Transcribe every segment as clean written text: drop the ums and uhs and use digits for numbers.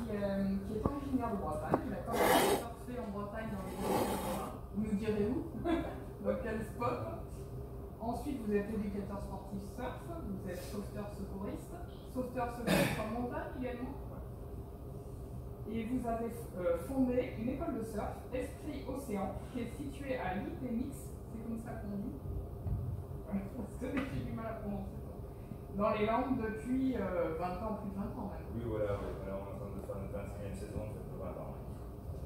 qui est originaire de Bretagne. Il a commencé à surfer en Bretagne dans les années 80. Vous nous direz où? Dans quel spot? Ensuite, vous êtes éducateur sportif surf, vous êtes sauveteur secouriste en montagne également. Et vous avez fondé une école de surf, Esprit Océan, qui est située à l'île des Mix, c'est comme ça qu'on dit. Parce que j'ai du mal à prononcer. Dans les Landes depuis 20 ans, plus de 20 ans même. Oui, voilà, on est en train de faire notre 25e saison, ça fait 20 ans.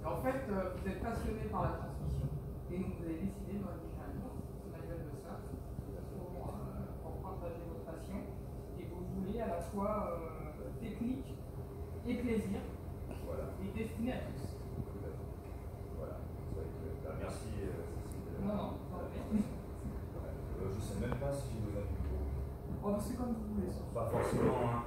En fait, vous êtes passionné par la transmission, et donc vous avez décidé de rédiger un livre, manuel de surf, pour partager votre passion, et vous voulez à la fois technique et plaisir, voilà. Et destiné à tous. Voilà. Merci, Cécile. Non, je ne sais même pas si j'ai besoin du micro. Oh, c'est comme vous voulez. Pas forcément, hein.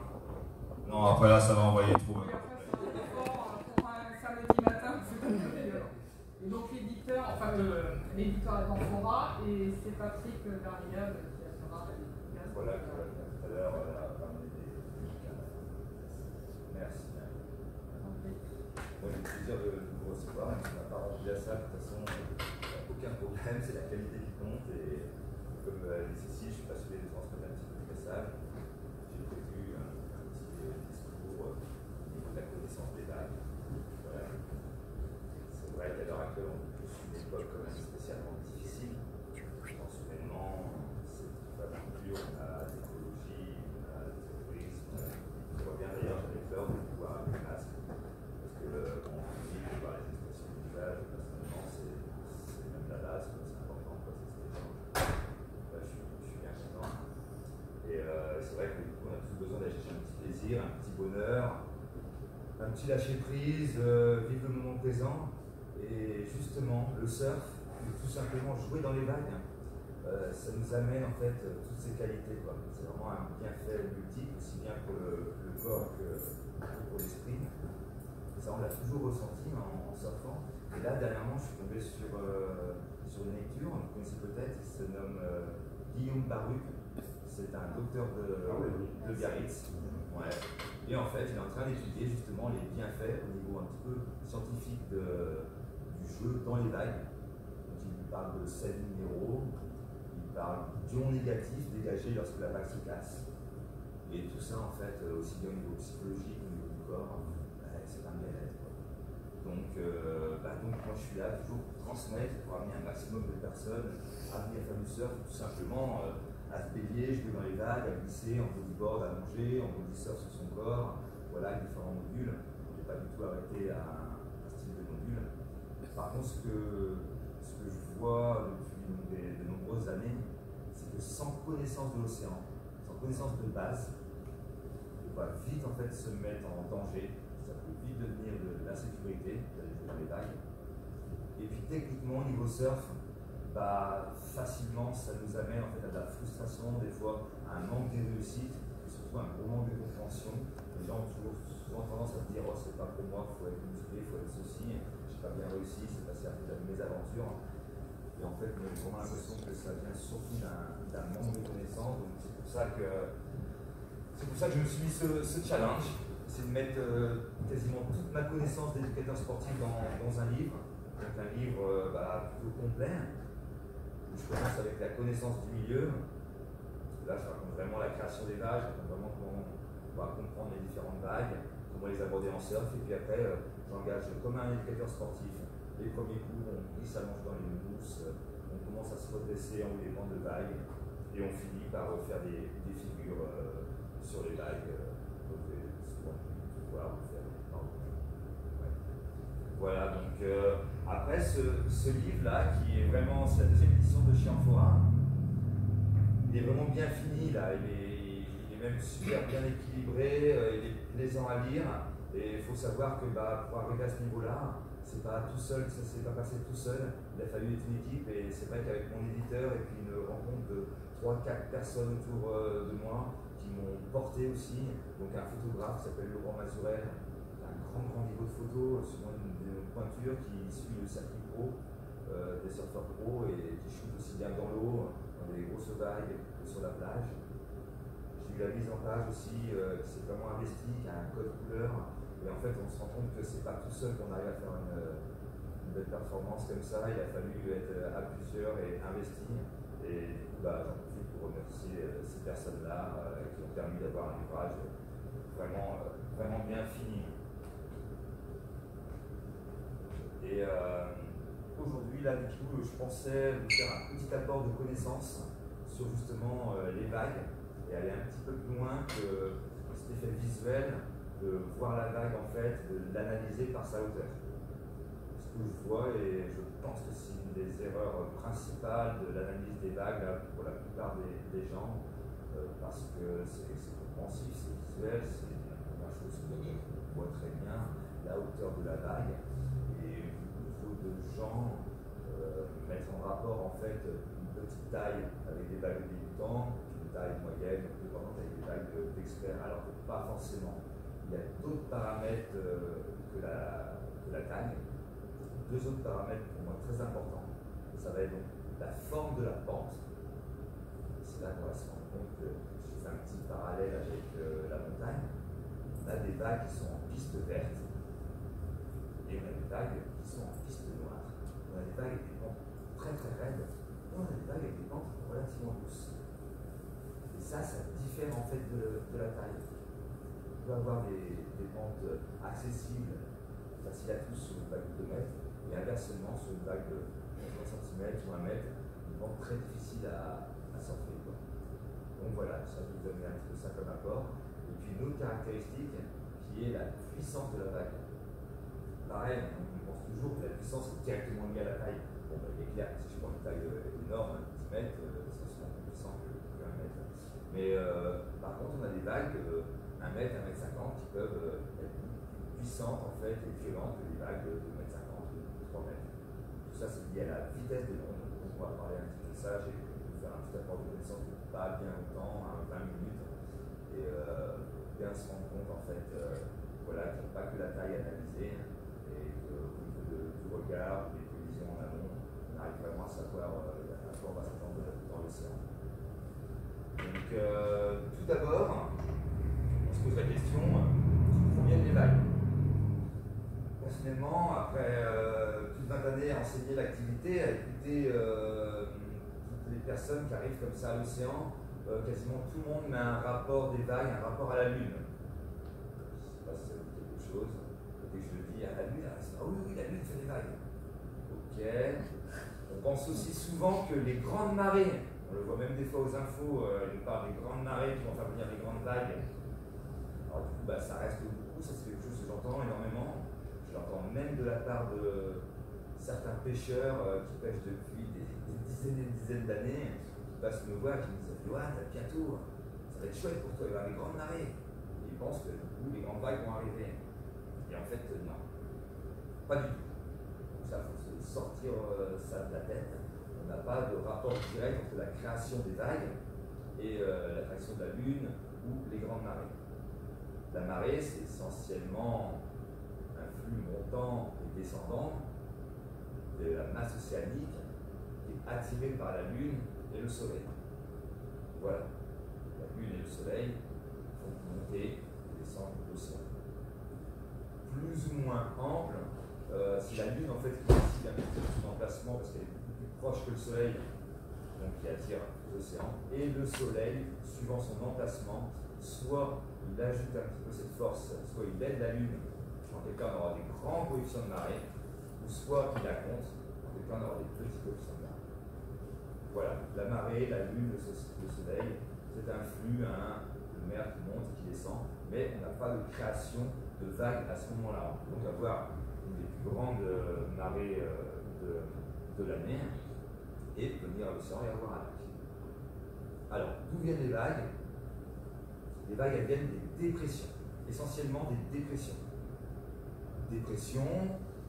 Non, après là, ça va envoyer trop. Et après, c'est un effort pour un samedi matin, c'est un peu violent. Et donc, l'éditeur est en Fora, et c'est Patrick Garrigal qui assurera la dédicace. Voilà, tout à l'heure, merci. Moi, j'ai le plaisir de vous recevoir, même si on n'a pas rempli la salle, de toute façon, aucun problème, c'est la qualité qui compte. Et comme dit Cécile, je suis passionné de transmettre un petit peu de message. J'ai prévu un petit discours au niveau de la connaissance des vagues. Voilà. C'est vrai qu'à l'heure actuelle, on est une époque quand même spécialement difficile. En ce moment, c'est pas d'inclure, on a l'écologie, on a le terrorisme. Je vois bien d'ailleurs, j'avais peur de pouvoir avec le masque. On finit par les expressions du visage, personnellement, c'est même la base, c'est important, c'est je suis bien content. Et c'est vrai que du coup, on a tous besoin d'aller chercher un petit plaisir, un petit bonheur, un petit lâcher-prise, vivre le moment présent. Et justement, le surf, tout simplement jouer dans les vagues, ça nous amène en fait toutes ces qualités. C'est vraiment un bienfait multiple, aussi bien pour le corps que pour l'esprit. Ça, on l'a toujours ressenti en surfant. Et là, dernièrement, je suis tombé sur une lecture, vous connaissez peut-être, il se nomme Guillaume Baruch. C'est un docteur de Biarritz. Ouais. Et en fait, il est en train d'étudier justement les bienfaits au niveau un petit peu scientifique du jeu dans les vagues. Donc, il parle de sels minéraux, il parle d'ions négatifs dégagés lorsque la vague se casse. Et tout ça, en fait, aussi bien au niveau psychologique, au niveau du corps. C'est un bien-être. Donc moi je suis là toujours pour transmettre, pour amener un maximum de personnes à venir faire du surf, tout simplement à se baigner, jouer dans les vagues, à glisser en bodyboard, à manger, en body surf sur son corps, voilà, différents modules. Je n'ai pas du tout arrêté à un style de module. Par contre, ce que je vois depuis de nombreuses années, c'est que sans connaissance de l'océan, sans connaissance de base, on va vite en fait se mettre en danger. Ça peut vite devenir de l'insécurité d'aller jouer dans les vagues. Et puis techniquement, au niveau surf, facilement, ça nous amène en fait à de la frustration, des fois à un manque de réussite, et surtout un gros manque de compréhension. Les gens ont souvent tendance à se dire « Oh, c'est pas pour moi, il faut être musclé, il faut être ceci, j'ai pas bien réussi, c'est passé à côté de mes aventures. » Et en fait, on a vraiment l'impression que ça vient surtout d'un manque de connaissances. Donc c'est pour ça que je me suis mis ce challenge. C'est de mettre quasiment toute ma connaissance d'éducateur sportif dans un livre. Donc un livre plutôt complet. Où je commence avec la connaissance du milieu. Parce que là, je raconte vraiment la création des vagues, je raconte vraiment comment on va comprendre les différentes vagues, comment les aborder en surf. Et puis après, j'engage comme un éducateur sportif. Les premiers coups, on glisse à manche dans les mousses, on commence à se redresser en haut des bancs de vagues. Et on finit par faire des figures sur les vagues. Voilà, donc après ce livre-là, qui est vraiment, c'est la deuxième édition de chez Amphora, il est vraiment bien fini, là, il est même super bien équilibré, il est plaisant à lire, et il faut savoir que pour arriver à ce niveau-là, c'est pas tout seul, ça s'est pas passé tout seul, il a fallu être une équipe, et c'est vrai qu'avec mon éditeur, et puis une rencontre de 3-4 personnes autour de moi, qui m'ont porté aussi, donc un photographe qui s'appelle Laurent Mazurel, un grand niveau de photo, souvent une pointure qui suit le circuit pro, des surfeurs pro et qui shoot aussi bien dans l'eau, dans des grosses vagues que sur la plage. J'ai eu la mise en page aussi qui s'est vraiment investi, qui a un code couleur Et en fait, on se rend compte que c'est pas tout seul qu'on arrive à faire une belle performance comme ça. Il a fallu être à plusieurs et investir. Et du coup, bah, j'en profite pour remercier ces personnes-là qui ont permis d'avoir un ouvrage vraiment bien fini. Et aujourd'hui, là, du coup, je pensais vous faire un petit apport de connaissances sur justement les vagues et aller un petit peu plus loin que cet effet visuel de voir la vague en fait, de l'analyser par sa hauteur. Ce que je vois, et je pense que c'est une des erreurs principales de l'analyse des vagues là, pour la plupart des gens, parce que c'est compréhensif, c'est visuel, c'est la première chose qu'on voit très bien, la hauteur de la vague, et beaucoup de gens mettent en rapport en fait une petite taille avec des vagues de débutants, une taille moyenne, plus grande avec des vagues d'experts, alors que pas forcément. Il y a d'autres paramètres que la taille. Deux autres paramètres pour moi très importants. Ça va être donc la forme de la pente. C'est là qu'on va se rendre compte que je fais un petit parallèle avec la montagne. On a des vagues qui sont en piste verte et on a des vagues qui sont en piste noire. On a des vagues avec des pentes très très raides et on a des vagues avec des pentes relativement douces. Et ça diffère en fait de la taille. On peut avoir des pentes accessibles, faciles à tous sur une vague de 2 mètres, et inversement sur une vague de 30 cm ou 1 mètre, une pente très difficile à surfer. Donc voilà, ça je vous donne un petit peu ça comme apport. Et puis une autre caractéristique qui est la puissance de la vague. Pareil, on pense toujours que la puissance est directement liée à la taille. Bon, ben, il est clair que si je prends une taille énorme, 10 mètres, ça sera plus puissant que 1 mètre. Mais par contre, on a des vagues 1 mètre, 1 mètre 50 qui peuvent être plus puissantes en fait et violentes que des vagues de 2 mètres 50 ou de 3 mètres. Tout ça, c'est lié à la vitesse des ondes. Donc, on va parler un petit peu de ça. J'ai pu faire un petit apport de connaissance de pas bien longtemps, 20 minutes, et bien se rendre compte en fait voilà, qu'il n'y a pas que la taille analysée et qu'au niveau du regard, des collisions en amont, on arrive vraiment à savoir à quoi on va s'attendre dans l'océan. Donc, tout d'abord, on se pose la question, d'où viennent les vagues? Personnellement, après plus de 20 années à enseigner l'activité, à écouter toutes les personnes qui arrivent comme ça à l'océan, quasiment tout le monde met un rapport des vagues, un rapport à la Lune. Je ne sais pas si ça vous dit quelque chose. Dès que je le dis à la Lune, ah oui, la Lune fait des vagues. Ok. On pense aussi souvent que les grandes marées, on le voit même des fois aux infos, ils nous parlent des grandes marées qui vont faire venir des grandes vagues. Alors du coup, bah, ça reste beaucoup, ça c'est quelque chose que j'entends énormément. Je l'entends même de la part de certains pêcheurs qui pêchent depuis des dizaines et des dizaines d'années, qui passent me voir et qui me disent « Ouais, bientôt, ça va être chouette pour toi, il va y avoir des grandes marées. » Et ils pensent que du coup, les grandes vagues vont arriver. Et en fait, non. Pas du tout. Donc ça, il faut se sortir ça de la tête. On n'a pas de rapport direct entre la création des vagues et l'attraction de la Lune ou les grandes marées. La marée, c'est essentiellement un flux montant et descendant de la masse océanique qui est attirée par la Lune et le Soleil. Voilà. La Lune et le Soleil font monter et descendre l'océan. Plus ou moins ample, si la Lune en fait décide un petit peu son emplacement parce qu'elle est beaucoup plus proche que le Soleil, donc qui attire l'océan, et le Soleil, suivant son emplacement, soit il ajoute un petit peu cette force, soit il aide la Lune, en quel cas on aura des grands coefficients de marée, ou soit il la compte, en quel cas on aura des petits coefficients de marée. Voilà, la marée, la Lune, le Soleil, c'est un flux, de mer qui monte et qui descend, mais on n'a pas de création de vagues à ce moment-là. On peut donc avoir une des plus grandes marées de l'année et venir à l'océan et avoir un lac. Alors, d'où viennent les vagues? Les vagues, elles viennent des dépressions, essentiellement des dépressions. Dépression,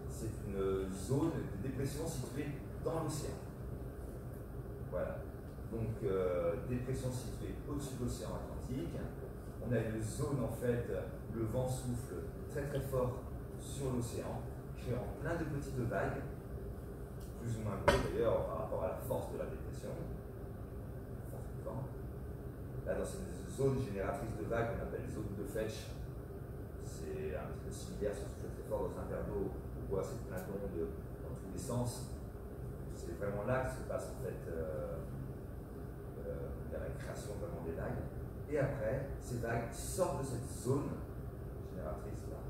c'est une zone de dépression située dans l'océan. Voilà. Donc, dépression située au-dessus de l'océan Atlantique. On a une zone, en fait, où le vent souffle très très fort sur l'océan, créant plein de petites vagues, plus ou moins gros d'ailleurs par rapport à la force de la dépression, la force du vent. Là, dans cette zone génératrice de vagues, on appelle zone de Fetch. C'est c'est un petit peu similaire sur ce que je fais fort dans un verre d'eau, on voit cette plein d'ondes dans tous les sens. C'est vraiment là que se passe en fait la création vraiment des vagues. Et après, ces vagues sortent de cette zone génératrice là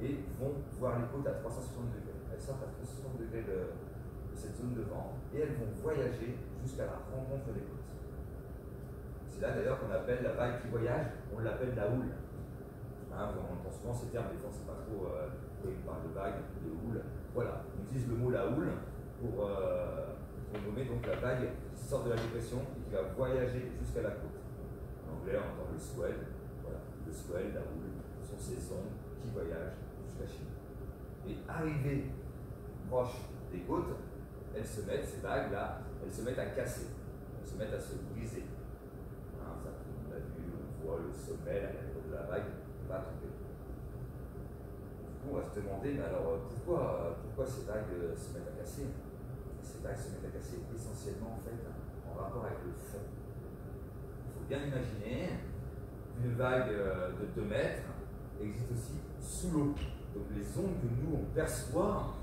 et vont voir les côtes à 360 degrés. Elles sortent à 360 degrés de cette zone de vent et elles vont voyager jusqu'à la rencontre des côtes. C'est là d'ailleurs qu'on appelle la vague qui voyage, on l'appelle la houle. Hein, on entend souvent ces termes, des fois c'est pas trop, quand on parle de vague, de houle. Voilà, on utilise le mot la houle pour nommer donc la vague qui sort de la dépression et qui va voyager jusqu'à la côte. En anglais, on entend le swell. Voilà, le swell, la houle, ce sont ces ondes qui voyagent jusqu'à chez nous. Et arrivées proche des côtes, elles se mettent, ces vagues-là, elles se mettent à casser, elles se mettent à se briser. Hein, ça, on l'a vu, on voit le sommet, la côte de la vague va tomber. Du coup, on va se demander, mais alors pourquoi ces vagues se mettent à casser? Ces vagues se mettent à casser essentiellement en fait en rapport avec le fond. Il faut bien imaginer qu'une vague de 2 mètres existe aussi sous l'eau. Donc les ondes que nous on perçoit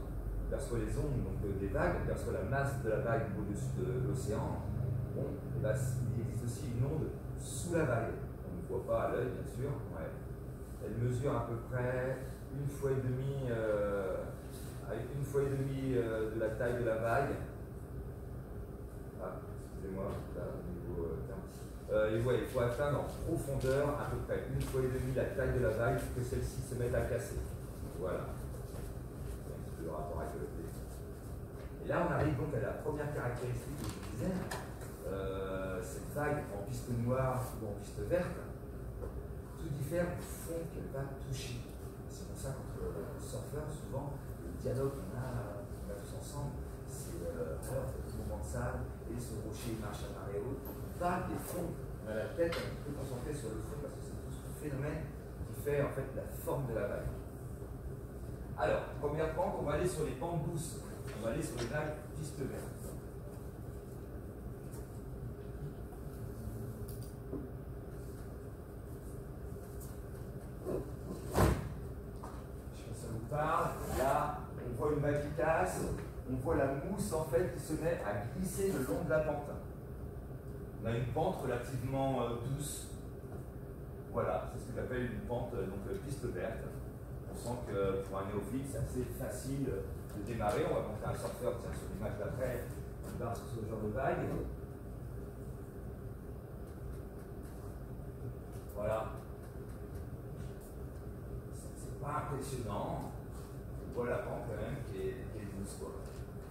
les ondes donc, des vagues, on perçoit la masse de la vague au-dessus de l'océan. Bon, et ben, il existe aussi une onde sous la vague. On ne voit pas à l'œil, bien sûr. Ouais. Elle mesure à peu près 1,5 fois de la taille de la vague. Ah, excusez-moi, là, au niveau et ouais, il faut atteindre en profondeur à peu près 1,5 fois la taille de la vague pour que celle-ci se mette à casser. Voilà. Le rapport avec le T. Et là, on arrive donc à la première caractéristique que je disais. Cette vague en piste noire ou en piste verte, tout diffère du fond qu'elle va toucher. C'est pour ça qu'entre surfeurs, souvent, le dialogue qu'on a tous ensemble, c'est alors ce mouvement de sable et ce rocher marche à marée haute. On parle des fonds. On a la tête un petit peu concentrée sur le fond parce que c'est tout ce phénomène qui fait en fait la forme de la vague. Alors, première pente, on va aller sur les pentes douces. On va aller sur les vagues piste verte. Je sais pas si ça vous parle. Là, on voit une vague qui casse. On voit la mousse en fait qui se met à glisser le long de la pente. On a une pente relativement douce. Voilà, c'est ce que j'appelle une pente donc piste verte. On sent que pour un néophyte, c'est assez facile de démarrer. On va montrer un surfeur sur l'image d'après qui part sur ce genre de vague. Voilà. C'est pas impressionnant. On voit la pente quand même qui est douce. Quoi.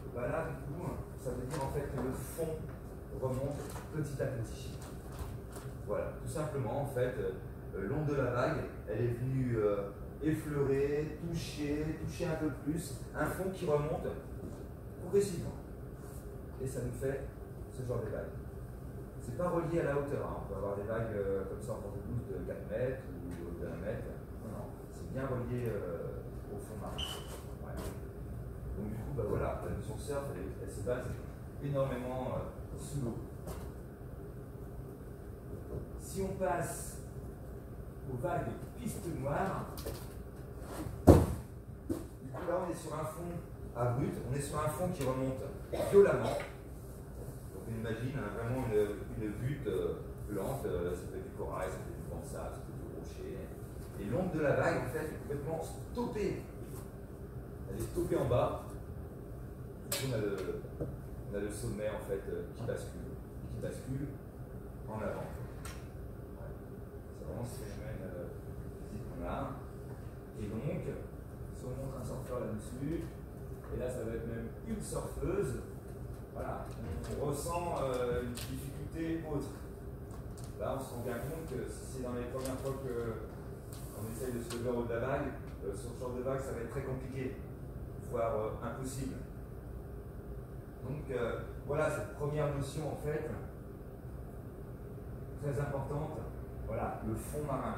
Et ben là, du coup, ça veut dire en fait que le fond remonte petit à petit. Voilà, tout simplement, en fait, l'onde de la vague, elle est venue effleurer, toucher un peu plus, un fond qui remonte progressivement. Et ça nous fait ce genre de vague. C'est pas relié à la hauteur, hein. On peut avoir des vagues comme ça en pente douce de 4 mètres ou de 1 mètre. Non, c'est bien relié au fond marin. Ouais. Donc du coup, bah voilà, la notion surf, elle se base énormément sous l'eau. Si on passe aux vagues piste noire, du coup là on est sur un fond abrupt, on est sur un fond qui remonte violemment. Donc on imagine vraiment une butte lente, ça peut être du corail, ça peut être du banc de sable, ça peut être du rocher. Et l'onde de la vague en fait est complètement stoppée. Elle est stoppée en bas. Du coup on a le sommet en fait qui bascule en avant. C'est vraiment ce phénomène physique qu'on a. Et donc, si on montre un surfeur là-dessus, et là ça va être même une surfeuse, voilà, on ressent une difficulté autre. Là on se rend bien compte que si c'est dans les premières fois qu'on essaye de se lever au haut de la vague, sur ce genre de vague ça va être très compliqué, voire impossible. Donc voilà cette première notion en fait, très importante. Voilà, le fond marin.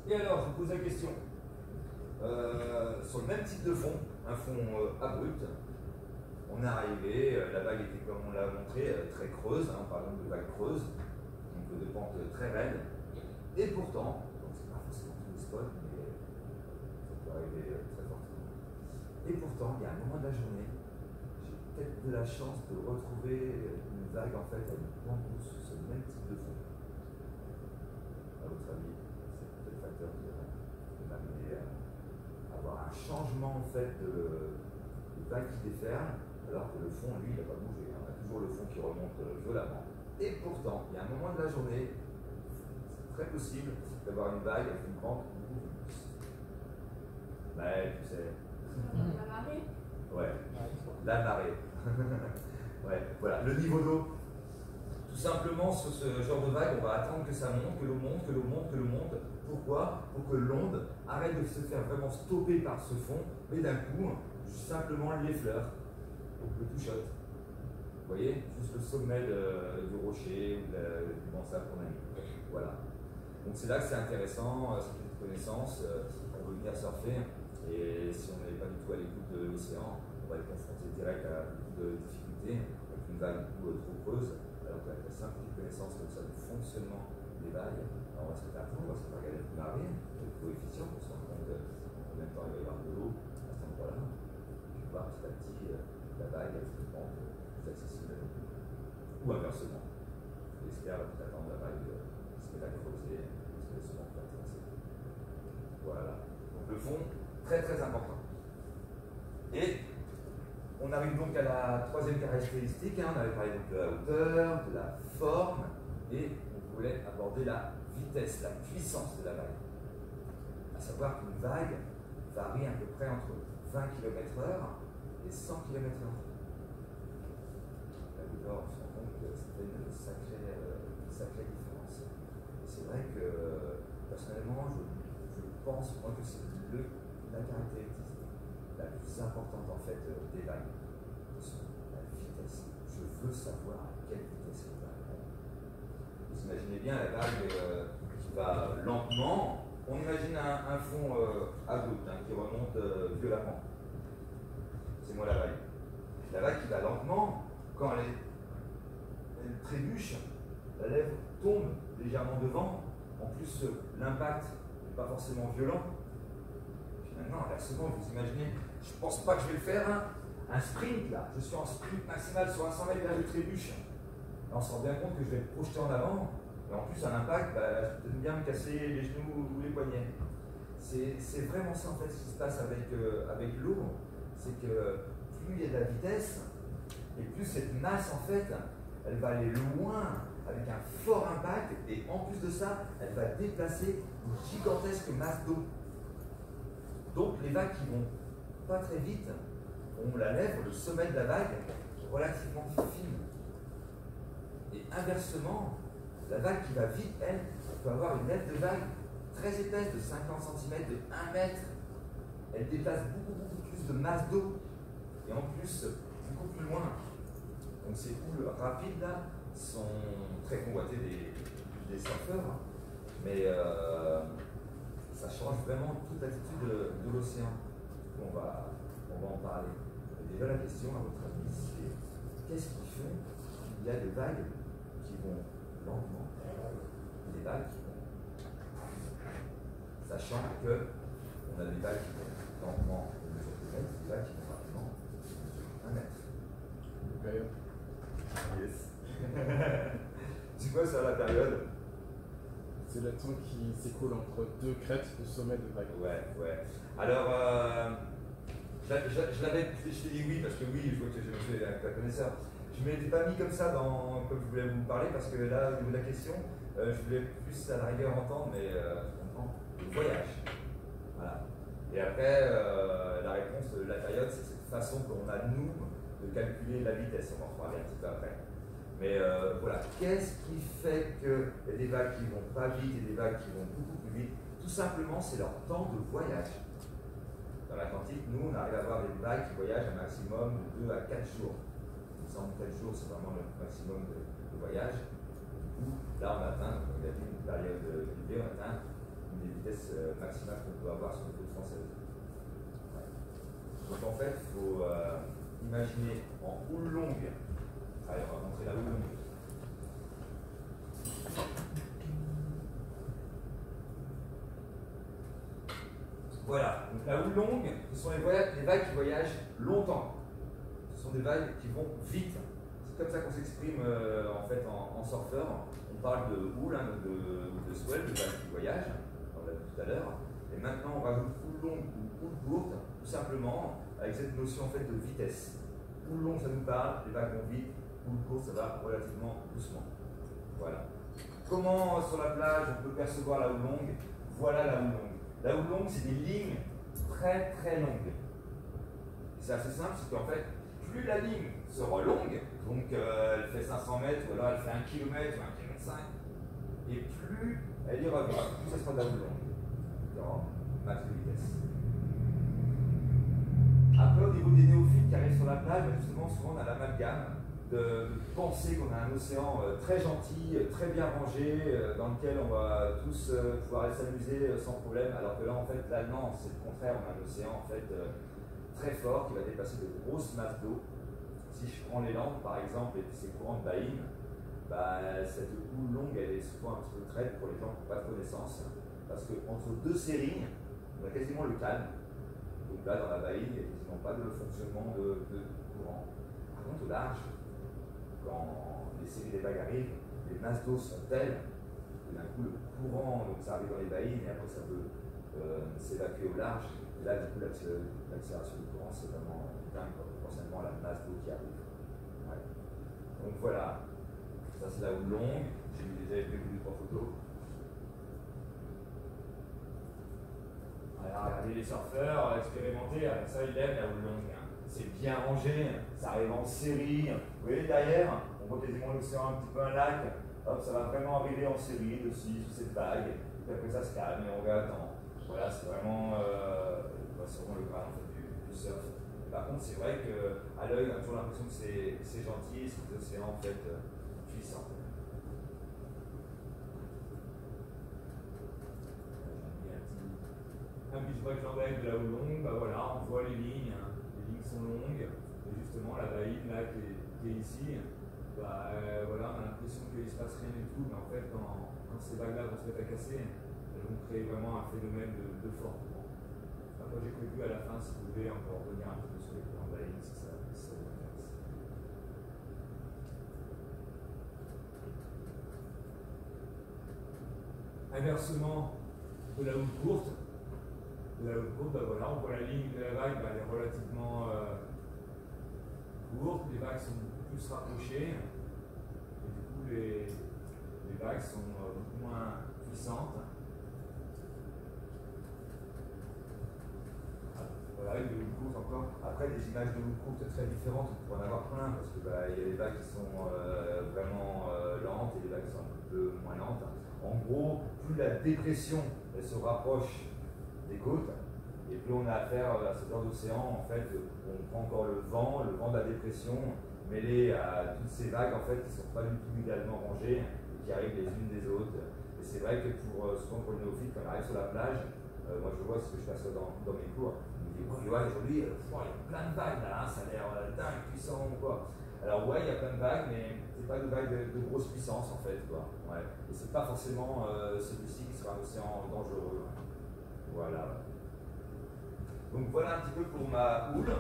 Et alors, je vous pose la question. Sur le même type de fond, un fond abrupt, on est arrivé, la vague était comme on l'a montré, très creuse, hein, par exemple de vague creuse, donc de pente très raide. Et pourtant, donc c'est pas forcément tous les spots, mais ça peut arriver très fortement. Et pourtant, il y a un moment de la journée, j'ai peut-être de la chance de retrouver une vague en fait à une bambou sur ce même type de fond. À votre avis, c'est peut-être le facteur qui va m'amener à avoir un changement en fait de vague qui déferle, alors que le fond, lui, il n'a pas bougé. On a toujours le fond qui remonte violemment. Et pourtant, il y a un moment de la journée, c'est très possible d'avoir une vague avec une pente beaucoup plus. Ouais, tu sais. La marée. Ouais, la marée. Ouais, voilà, le niveau d'eau. Tout simplement, sur ce genre de vague, on va attendre que ça monte, que l'eau monte, que l'eau monte, que l'eau monte. Pourquoi? Pour que l'onde arrête de se faire vraiment stopper par ce fond, mais d'un coup, simplement l'effleure, le touchotte. Vous voyez? Juste le sommet du rocher ou du banc de sable qu'on a mis. Voilà. Donc c'est là que c'est intéressant, cette petite connaissance. On veut venir surfer, et si on n'est pas du tout à l'écoute de l'océan, on va être confronté direct à beaucoup de difficultés, avec une vague beaucoup trop creuse, alors qu'avec la simple connaissance comme ça du fonctionnement des vagues, on va se faire attendre, on va se faire regarder le marée, le coefficient pour se rendre compte combien de temps il va y avoir de l'eau à cet endroit-là, puis voir petit à petit la vague avec une pente plus accessible à nous. Ou inversement. L'expert va peut-être attendre la vague se met à creuser, parce qu'elle est souvent plus intéressée. Voilà. Donc le fond, très très important. Et on arrive donc à la troisième caractéristique. On avait parlé donc de la hauteur, de la forme, et on voulait aborder la vitesse, la puissance de la vague. À savoir qu'une vague varie à peu près entre 20 km/h et 100 km/h. Là, on se rend compte que ça fait une sacrée différence. Et c'est vrai que, personnellement, je pense moi que c'est la caractéristique la plus importante en fait des vagues. La vitesse. Je veux savoir à quelle vitesse elle va. Vous imaginez bien la vague qui va lentement. On imagine un fond abrupt qui remonte violemment. C'est moi la vague. La vague qui va lentement, quand elle trébuche, la lèvre tombe légèrement devant. En plus, l'impact n'est pas forcément violent. Puis maintenant, inversement, vous imaginez, je ne pense pas que je vais le faire, un sprint là. Je suis en sprint maximal sur un 100 mètres, là je trébuche. Là, on se rend bien compte que je vais me projeter en avant. Et en plus, à l'impact, je vais peut-être bien me casser les genoux ou les poignets. C'est vraiment ça en fait ce qui se passe avec l'eau. C'est que plus il y a de la vitesse, et plus cette masse en fait, elle va aller loin avec un fort impact, et en plus de ça, elle va déplacer une gigantesque masse d'eau. Donc les vagues qui vont pas très vite ont la lèvre, le sommet de la vague, relativement fine. Et inversement, la vague qui va vite, elle, peut avoir une lèvre de vague très épaisse de 50 cm, de 1 mètre. Elle déplace beaucoup plus de masse d'eau. Et en plus, beaucoup plus loin. Donc ces poules rapides là sont très convoitées des surfeurs. Mais ça change vraiment toute l'attitude de l'océan. On va en parler. Et déjà la question, à votre avis, c'est qu'est-ce qui fait qu'il y a des vagues qui vont lentement et des vagues qui vont sachant qu'on a des vagues qui vont lentement de mesure de mètre, des vagues qui vont rapidement de 1 mètre. Une période. Yes. C'est quoi ça la période? C'est le temps qui s'écoule entre deux crêtes de sommet de vagues. Ouais. Alors, je t'ai dit oui, parce que oui, je vois que je me fais un connaisseur. Je ne m'étais pas mis comme ça comme je voulais vous parler, parce que là, au niveau de la question, je voulais plus à la rigueur entendre, mais je comprends, le voyage. Voilà. Et après, la réponse de la période, c'est cette façon qu'on a, nous, de calculer la vitesse. On en reparler un petit peu après. Mais voilà, qu'est-ce qui fait qu'il y a des vagues qui vont pas vite et des vagues qui vont beaucoup plus vite? Tout simplement, c'est leur temps de voyage. Dans l'Atlantique, nous, on arrive à avoir des vagues qui voyagent un maximum de 2 à 4 jours. Il me semble que 4 jours, c'est vraiment le maximum de voyage. Du coup, là, on atteint, comme il a dit, une période d'hiver, on atteint une des vitesses maximales qu'on peut avoir sur les côtes françaises. Ouais. Donc en fait, il faut imaginer en houle longue. Allez, on va montrer la houle longue. Voilà, donc la houle longue, ce sont les vagues qui voyagent longtemps. Ce sont des vagues qui vont vite. C'est comme ça qu'on s'exprime en fait en surfeur. On parle de houle, hein, de swell, de vagues qui voyagent, on l'a vu tout à l'heure. Et maintenant on rajoute houle longue ou houle courte, tout simplement avec cette notion en fait de vitesse. Houle longue ça nous parle, les vagues vont vite, houle courte ça va relativement doucement. Voilà. Comment sur la plage on peut percevoir la houle longue? Voilà la houle longue. La houle longue c'est des lignes très très longues. C'est assez simple, c'est qu'en fait, plus la ligne sera longue, donc elle fait 500 mètres, ou alors elle fait 1 km ou 1 km 5, et plus elle ira vite, plus ça sera de la houle longue, dans max de vitesse. Après, au niveau des néophytes qui arrivent sur la plage, justement, souvent on a l'amalgame de penser qu'on a un océan très gentil, très bien rangé, dans lequel on va tous pouvoir aller s'amuser sans problème, alors que là, en fait, là, non, c'est le contraire, on a un océan, en fait, très fort qui va dépasser de grosses masses d'eau. Si je prends les Landes par exemple et ces courants de baïne, bah, cette houle longue elle est souvent un petit peu traite pour les gens qui n'ont pas de connaissance parce qu'entre deux séries, on a quasiment le calme. Donc là dans la baïne, il n'y a quasiment pas de fonctionnement de courant. Par contre au large, quand les séries des vagues arrivent, les masses d'eau sont telles que d'un coup le courant, donc ça arrive dans les baïnes et après ça peut s'évacuer au large. Et là, du coup, l'accélération du courant, c'est vraiment dingue, proportionnellement à la masse d'eau qui arrive. Ouais. Donc voilà, ça c'est la houle longue. J'ai déjà fait 2 ou 3 photos. Regardez les surfeurs expérimentés, ça ils aiment la houle longue. Hein. C'est bien rangé, ça arrive en série. Vous voyez derrière, on voit quasiment l'océan, un petit peu un lac. Hop, ça va vraiment arriver en série de 6 ou 7 vagues. Et après ça se calme et on regarde dans. Voilà, c'est vraiment, le graal en fait, du surf. Et par contre, c'est vrai qu'à l'œil, on a toujours l'impression que c'est gentil, c'est des océans en fait puissants. Un beach break avec de la houle longue, bah voilà, on voit les lignes sont longues, et justement la baïne là qui est ici, bah voilà, on a l'impression qu'il ne se passe rien du tout, mais en fait quand ces vagues-là vont se mettre à casser, elles vont créer vraiment un phénomène de fort courant. Moi j'ai prévu à la fin, si vous voulez, on peut revenir un petit peu sur les courants de baïne, si ça vous intéresse. Inversement de la houle courte, bah voilà, on voit la ligne de la vague, bah, elle est relativement courte, les vagues sont beaucoup plus rapprochées, et du coup les vagues sont beaucoup moins puissantes. Voilà, une houle courte encore. Après, des images de houle courte très différentes, on pourrait en avoir plein, parce qu'il bah, y a des vagues qui sont vraiment lentes et des vagues qui sont un peu moins lentes. En gros, plus la dépression elle se rapproche des côtes, et plus on a affaire à ce genre d'océan, en fait, on prend encore le vent de la dépression, mêlé à toutes ces vagues en fait, qui ne sont pas du tout idéalement rangées, et qui arrivent les unes des autres. Et c'est vrai que souvent pour les néophytes, quand on arrive sur la plage, moi je vois ce que je passe dans mes cours, on me dit, oh, aujourd'hui, il y a plein de vagues là, hein, ça a l'air dingue, puissant ou quoi. Alors ouais, il y a plein de vagues, mais c'est pas de vagues de grosse puissance en fait, quoi. Ouais. Et c'est pas forcément celui-ci qui sera un océan dangereux. Voilà. Donc voilà un petit peu pour ma houle.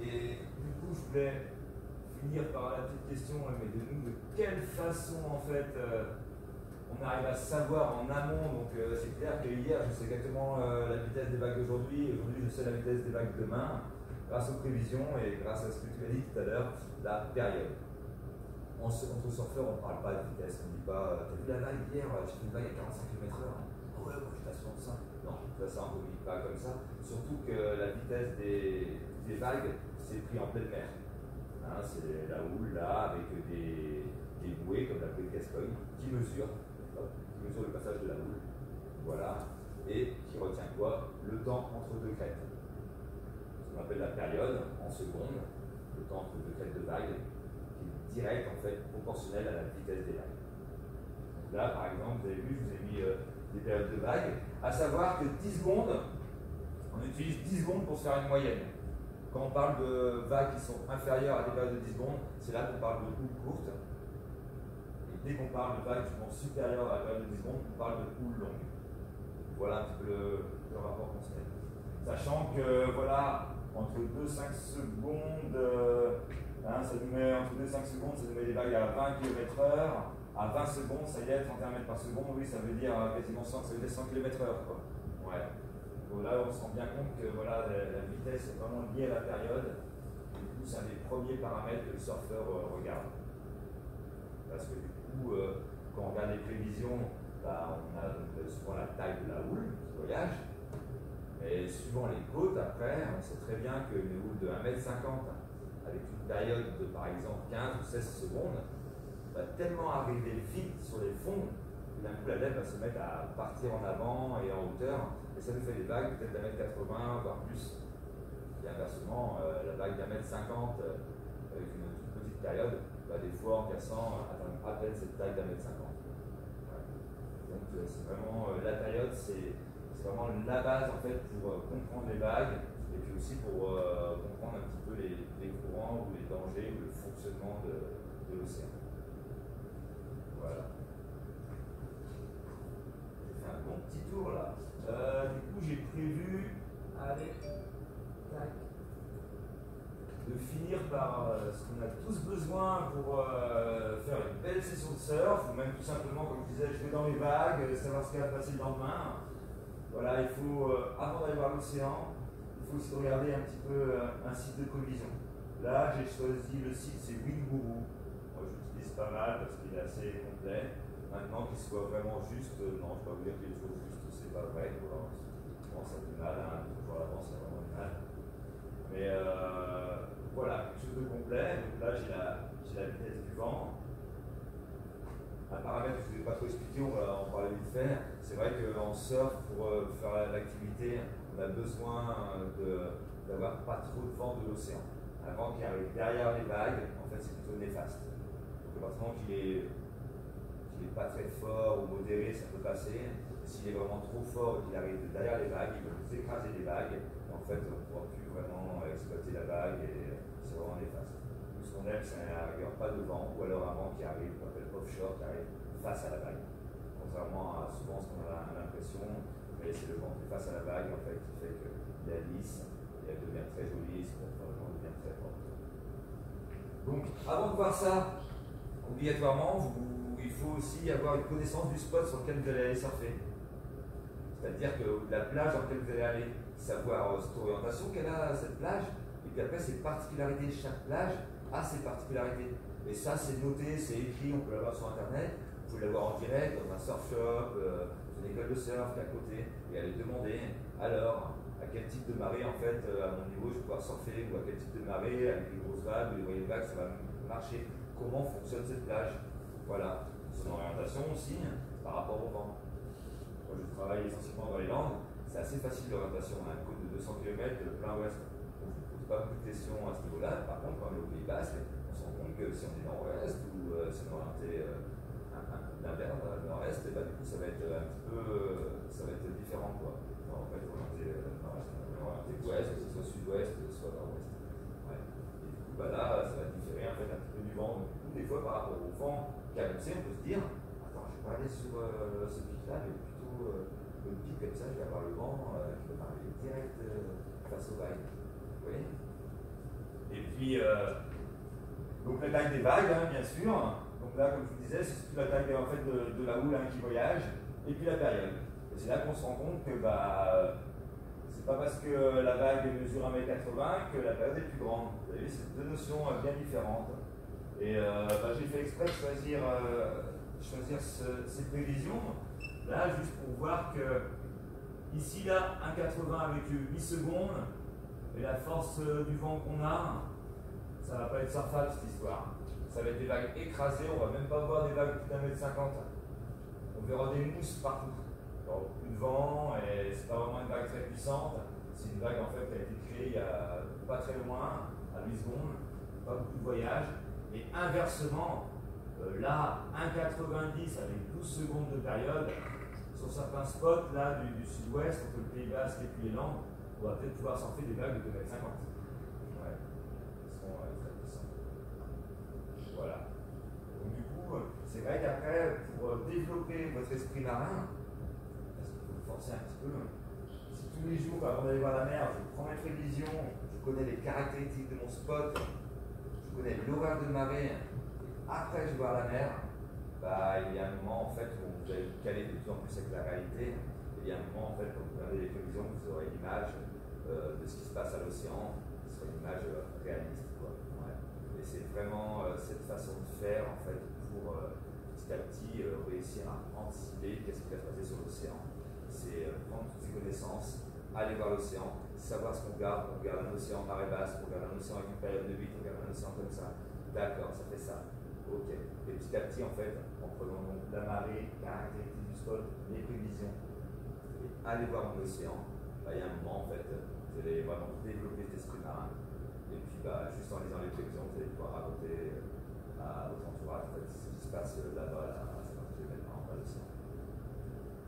Et du coup, je voulais finir par la petite question, mais de quelle façon en fait on arrive à savoir en amont. Donc c'est clair que hier, je sais exactement la vitesse des vagues d'aujourd'hui. Aujourd'hui, je sais la vitesse des vagues demain, grâce aux prévisions et grâce à ce que tu as dit tout à l'heure, la période. Entre surfeurs, on ne parle pas de vitesse. On ne dit pas, t'as vu la vague hier, j'ai fait une vague à 45 km/h. Oh ouais, moi j'étais à 65. Non, ça on ne communique pas comme ça. Surtout que la vitesse des vagues, c'est pris en pleine mer. Hein, c'est la houle là, avec des bouées, comme la bouée de Gascogne, qui mesure le passage de la houle. Voilà. Et qui retient quoi? Le temps entre deux crêtes. Ce qu'on appelle la période, en secondes, le temps entre deux crêtes de vagues, qui est direct, en fait, proportionnel à la vitesse des vagues. Donc là, par exemple, vous avez vu, je vous ai mis des périodes de vagues, à savoir que 10 secondes, on utilise 10 secondes pour se faire une moyenne. Quand on parle de vagues qui sont inférieures à des périodes de 10 secondes, c'est là qu'on parle de houle courte. Et dès qu'on parle de vagues qui sont supérieures à la période de 10 secondes, on parle de houle longue. Voilà un petit peu le rapport qu'on se fait. Sachant que, voilà, entre 2-5 secondes, ça nous met entre 2 et 5 secondes, ça nous met des vagues à 20 km/h. À 20 secondes, ça y est, 31 mètres par seconde, oui, ça veut dire quasiment 100, ça veut dire 100 km/h. Quoi. Ouais. Donc là, on se rend bien compte que voilà, la vitesse est vraiment liée à la période. Du coup, c'est un des premiers paramètres que le surfeur regarde. Parce que du coup, quand on regarde les prévisions, bah, on a donc, souvent la taille de la houle qui voyage. Et suivant les côtes, après, on sait très bien qu'une houle de 1,50 m avec une période de par exemple 15 ou 16 secondes va tellement arriver vite sur les fonds que d'un coup la lèvre va se mettre à partir en avant et en hauteur. Et ça nous fait des vagues peut-être d'1,80 m, voire plus. Et inversement, la vague d'1,50 m avec une toute petite période va des fois en cassant atteindre à peine cette taille d'1,50 m. Ouais. Donc c'est vraiment la période, c'est vraiment la base en fait pour comprendre les vagues et puis aussi pour comprendre un petit peu les courants ou les dangers ou le fonctionnement de l'océan. Voilà. J'ai fait un bon petit tour là. Du coup j'ai prévu, allez, tac, de finir par ce qu'on a tous besoin pour faire une belle session de surf, ou même tout simplement, comme je disais, je vais dans les vagues, savoir ce qui va passer le lendemain. Voilà, il faut, avant d'aller voir l'océan, il faut aussi regarder un petit peu un site de collision. Là, j'ai choisi le site, c'est Winguru. Moi, j'utilise pas mal parce qu'il est assez complet. Maintenant, qu'il soit vraiment juste, non, je ne vais pas vous dire qu'il est trop juste, c'est pas vrai. Bon, ça a du mal, hein, toujours à l'avance, ça a vraiment du mal. Mais voilà, quelque chose de complet. Donc là, j'ai la vitesse du vent. Un paramètre que je ne vais pas trop expliquer, on va en parler vite fait. C'est vrai qu'en surf, pour faire l'activité, on a besoin d'avoir pas trop de vent de l'océan. Un vent qui arrive derrière les vagues, en fait, c'est plutôt néfaste. Donc, à partir du moment qu'il n'est pas très fort ou modéré, ça peut passer. S'il est vraiment trop fort et qu'il arrive derrière les vagues, il va nous écraser les vagues. Et en fait, on ne pourra plus vraiment exploiter la vague et c'est vraiment néfaste. Ce qu'on aime, c'est à la rigueur pas de vent, ou alors un vent qui arrive, qu'on appelle offshore, qui arrive face à la vague. Contrairement à souvent ce qu'on a l'impression, mais c'est le vent qui est face à la vague en fait, qui fait qu'il est lisse, et elle devient très jolie, c'est pour le vent devient très fort. Donc, avant de voir ça, obligatoirement, il faut aussi avoir une connaissance du spot sur lequel vous allez aller surfer. C'est-à-dire que la plage dans laquelle vous allez aller, savoir cette orientation qu'elle a, cette plage, et puis après ses particularités. Chaque plage a ses particularités. Et ça, c'est noté, c'est écrit, on peut l'avoir sur internet, vous pouvez l'avoir en direct dans un surf shop, une école de surf qui est à côté, et aller demander alors à quel type de marée en fait à mon niveau je vais pouvoir surfer, ou à quel type de marée avec les grosses vagues ou les moyennes vagues ça va marcher, comment fonctionne cette plage. Voilà, son orientation aussi par rapport au vent. Moi je travaille essentiellement dans les Landes, c'est assez facile l'orientation, on a une côte de 200 km de plein ouest. Donc je ne pose pas beaucoup de questions à ce niveau-là. Par contre, quand on est au Pays Basque, on se rend compte que si on est nord-ouest ou si on est orienté d'inverse, nord-est, et bah, du coup ça va être un petit peu différent quoi. Alors, en fait, orienté nord-est, orienté ouest, que ce soit sud-ouest, que ce soit nord-ouest. Ouais. Et du coup, bah, là, ça va différer en fait un petit peu du vent. Donc, du coup, des fois, par rapport au vent qui a annoncé, on peut se dire attends, je vais pas aller sur ce pic-là, mais plutôt le pic comme ça, je vais avoir le vent qui va m'arriver direct face aux vagues. Vous voyez? Et puis, donc la taille des vagues, hein, bien sûr. Donc là, comme je vous disais, c'est surtout la taille en fait, de la houle qui voyage, et puis la période. Et c'est là qu'on se rend compte que c'est pas parce que la vague mesure 1,80 m que la période est plus grande. Vous voyez, c'est deux notions bien différentes. Et j'ai fait exprès de choisir ces prévisions, là, juste pour voir que ici, là, 1,80 avec 8 secondes, et la force du vent qu'on a, ça va pas être surfable cette histoire. Ça va être des vagues écrasées, on va même pas voir des vagues de plus d'1,50 m. On verra des mousses partout. Alors, beaucoup de vent, et c'est pas vraiment une vague très puissante. C'est une vague en fait qui a été créée il y a pas très loin, à 8 secondes, pas beaucoup de voyage. Et inversement, là, 1,90 avec 12 secondes de période, sur certains spots là du sud-ouest, entre le Pays Basque et puis les Landes, on va peut-être pouvoir surfer des vagues de 2,50 m. Ouais, elles seront très puissantes. Voilà. Donc du coup, c'est vrai qu'après, pour développer votre esprit marin, parce qu'il faut le forcer un petit peu. Si tous les jours, avant d'aller voir la mer, je prends mes prévisions, je connais les caractéristiques de mon spot, je connais l'horaire de marée, après je vais voir la mer, bah, il y a un moment en fait où vous allez vous caler de plus en plus avec la réalité. Et il y a un moment en fait, quand vous regardez les prévisions, vous aurez l'image de ce qui se passe à l'océan, ce sera une image réaliste, quoi. Ouais. Et c'est vraiment cette façon de faire en fait pour petit à petit réussir à anticiper qu'est-ce qui va se passer sur l'océan. C'est prendre toutes ces connaissances, aller voir l'océan, savoir ce qu'on regarde. On regarde un océan marée basse, on regarde un océan avec une période de 8, on regarde un océan comme ça. D'accord, ça fait ça. Ok. Et petit à petit, en fait, en prenant donc la marée, caractéristique du spot, les prévisions, et aller voir mon océan, bah, il y a un moment, en fait, vous allez vraiment développer cet esprit marin. Et puis, bah, juste en lisant les prévisions, vous allez pouvoir raconter à votre entourage, en fait, ce qui se passe là-bas, là, à 50 km dans l'océan.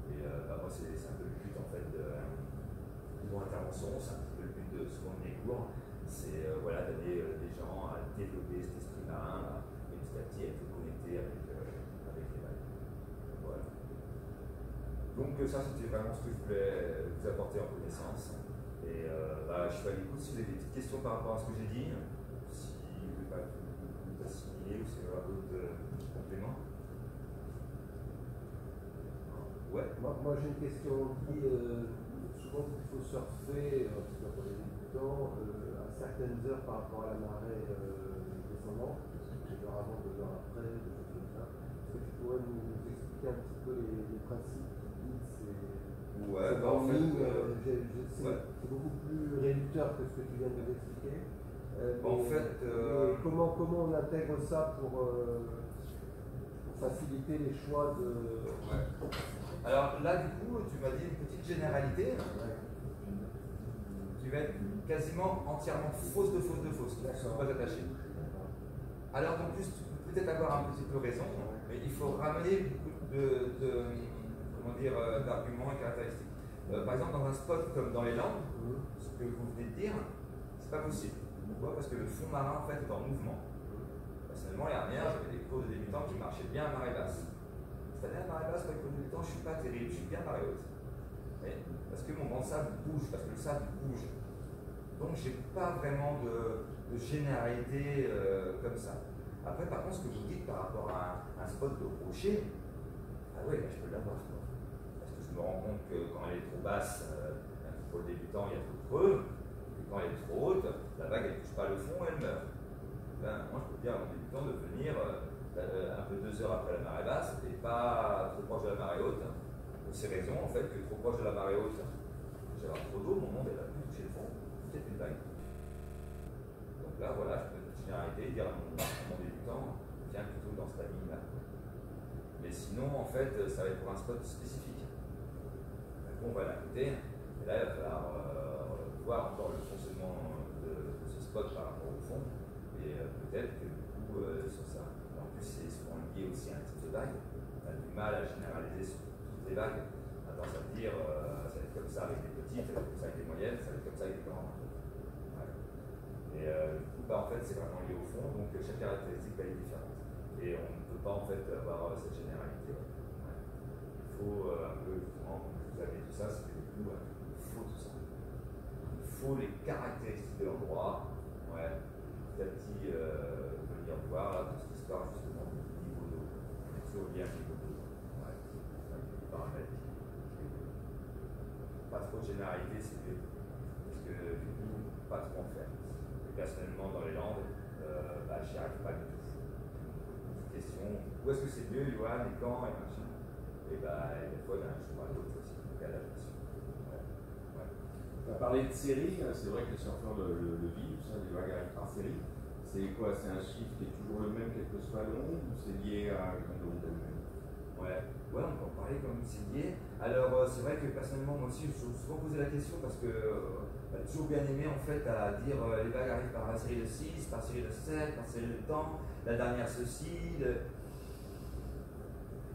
Et bah, moi, c'est un peu le but, en fait, de mon intervention, c'est un petit peu le but de souvent de mes cours, c'est voilà, d'aider les gens à développer cet esprit marin et petit à petit être connecté avec les vagues. Voilà. Donc ça c'était vraiment ce que je voulais vous apporter en connaissance. Et bah, je suis à l'écoute si vous avez des petites questions par rapport à ce que j'ai dit, si vous ne voulez pas tout assimiler ou si vous avez d'autres compléments. Ouais. Moi j'ai une question qui souvent il faut surfer, en tout cas pour les débutants, à certaines heures par rapport à la marée descendante, des heures avant, 2 heures après, des choses comme ça. Est-ce que tu pourrais nous expliquer un petit peu les principes qui guident ces Ouais, bah en fait, c'est beaucoup plus réducteur que ce que tu viens de nous expliquer. En fait, comment on intègre ça pour faciliter les choix de... Ouais. Alors là, du coup, tu m'as dit une petite généralité qui va être quasiment entièrement fausse de fausse de fausse, qui ne sont pas attachées. Alors qu'en plus, tu peux peut-être avoir un petit peu raison, mais il faut ramener beaucoup d'arguments et caractéristiques. Par exemple, dans un spot comme dans les Landes, ce que vous venez de dire, c'est pas possible. Pourquoi? Parce que le fond marin en fait est en mouvement. Personnellement, l'année dernière, j'avais des cours de débutants qui marchaient bien à marée basse. Cette année, à marée basse, avec le débutant, je ne suis pas terrible, je suis bien marée haute. Mais parce que mon banc de sable bouge, parce que le sable bouge. Donc, je n'ai pas vraiment de généralité comme ça. Après, par contre, ce que vous dites par rapport à un spot de rocher, ah ouais, je peux l'avoir. Parce que je me rends compte que quand elle est trop basse, pour le débutant, il y a trop de creux. Et quand elle est trop haute, la vague, elle ne touche pas le fond, elle meurt. Ben, moi, je peux dire à mon débutant de venir un peu 2 heures après la marée basse et pas trop proche de la marée haute. Pour ces raisons, en fait, que trop proche de la marée haute, j'ai avoir trop d'eau, mon monde elle va plus toucher le fond, peut-être une vague. Donc là, voilà, je peux une généralité, dire à mon débutant, viens plutôt dans cette ligne-là. Mais sinon, en fait, ça va être pour un spot spécifique. Donc, on va l'écouter, et là, il va falloir voir encore le fonctionnement de ce spot par rapport au fond. Et peut-être que du coup, sur ça, en plus c'est souvent lié aussi à un type de vague. On a du mal à généraliser sur toutes les vagues. On a tendance à dire ça va être comme ça avec des petites, ça va être comme ça avec des moyennes, ça va être comme ça avec des grandes. Ouais. Et du coup, bah, en fait, c'est vraiment lié au fond, donc chaque caractéristique va être différente. Et on ne peut pas en fait avoir cette généralité. Ouais. Il faut un peu, justement, comme vous avez tout ça, c'est que du coup, il faut tout ça. Il faut les caractéristiques de l'endroit. Ouais. Petit à petit venir voir toute cette histoire justement du niveau d'eau. On est toujours lié à un niveau d'eau. Ouais. Avec des paramètres. Pas trop de généralité, c'est mieux. Parce que du coup, pas trop en faire. Et personnellement, dans les Landes, j'y arrive pas du tout. Question, où est-ce que c'est mieux, Johan, et quand, et machin. Et des fois, il y a un choix à l'autre aussi. Il y a l'adaptation. Ouais. Ouais. Tu as parlé de série, c'est vrai que les surfeurs le vivent, ça, les vagues arrivent par série. C'est quoi? C'est un chiffre qui est toujours le même, quel que soit l'onde, ou c'est lié à l'onde elle-même? Ouais, on peut en parler comme c'est lié. Alors, c'est vrai que personnellement, moi aussi, je me suis souvent posé la question parce que j'ai toujours bien aimé en fait à dire les vagues arrivent par la série de 6, par série de 7, par série de temps, la dernière ceci. De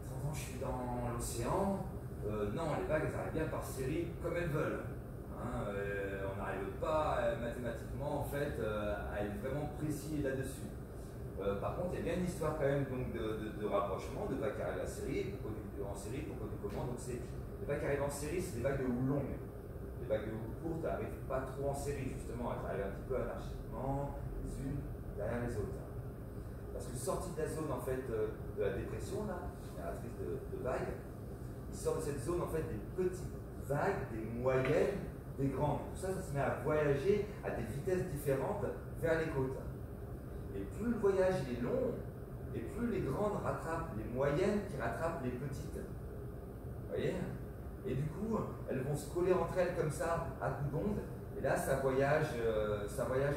temps en temps, je suis dans l'océan. Non, les vagues elles arrivent bien par série comme elles veulent. Hein, on n'arrive pas mathématiquement en fait à être vraiment précis là-dessus. Par contre, il y a bien une histoire quand même donc, de rapprochement de vagues qui arrivent en série, pourquoi du comment. Donc c'est Les vagues qui arrivent en série, c'est des vagues de houle longues. Les vagues de houle courtes n'arrivent pas trop en série, justement, elles arrivent un petit peu anarchiquement, les unes derrière les autres. Parce que sorti de la zone en fait, de la dépression, là, génératrice de vagues, il sort de cette zone en fait des petites vagues, des moyennes, des grandes. Tout ça, ça se met à voyager à des vitesses différentes vers les côtes. Et plus le voyage est long, et plus les grandes rattrapent les moyennes qui rattrapent les petites. Vous voyez? Et du coup, elles vont se coller entre elles comme ça, à coups d'onde, et là, ça voyage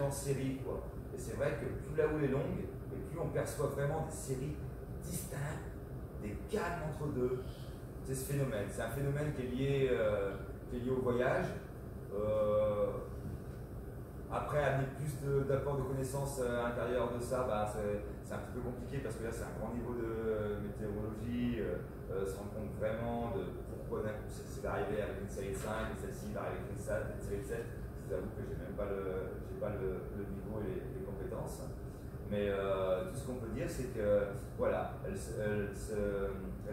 en série, quoi. Et c'est vrai que plus la houle est longue, et plus on perçoit vraiment des séries distinctes, des calmes entre deux. C'est ce phénomène. C'est un phénomène qui est lié au voyage. Après, amener plus d'apport de connaissances à l'intérieur de ça, bah, c'est un petit peu compliqué parce que là, c'est un grand niveau de météorologie. Se rendre compte vraiment de pourquoi d'un coup c'est arrivé avec une série de 5 et celle-ci va arriver avec une série de 7. Je vous avoue que je n'ai même pas le niveau et les compétences. Mais tout ce qu'on peut dire, c'est que voilà, elles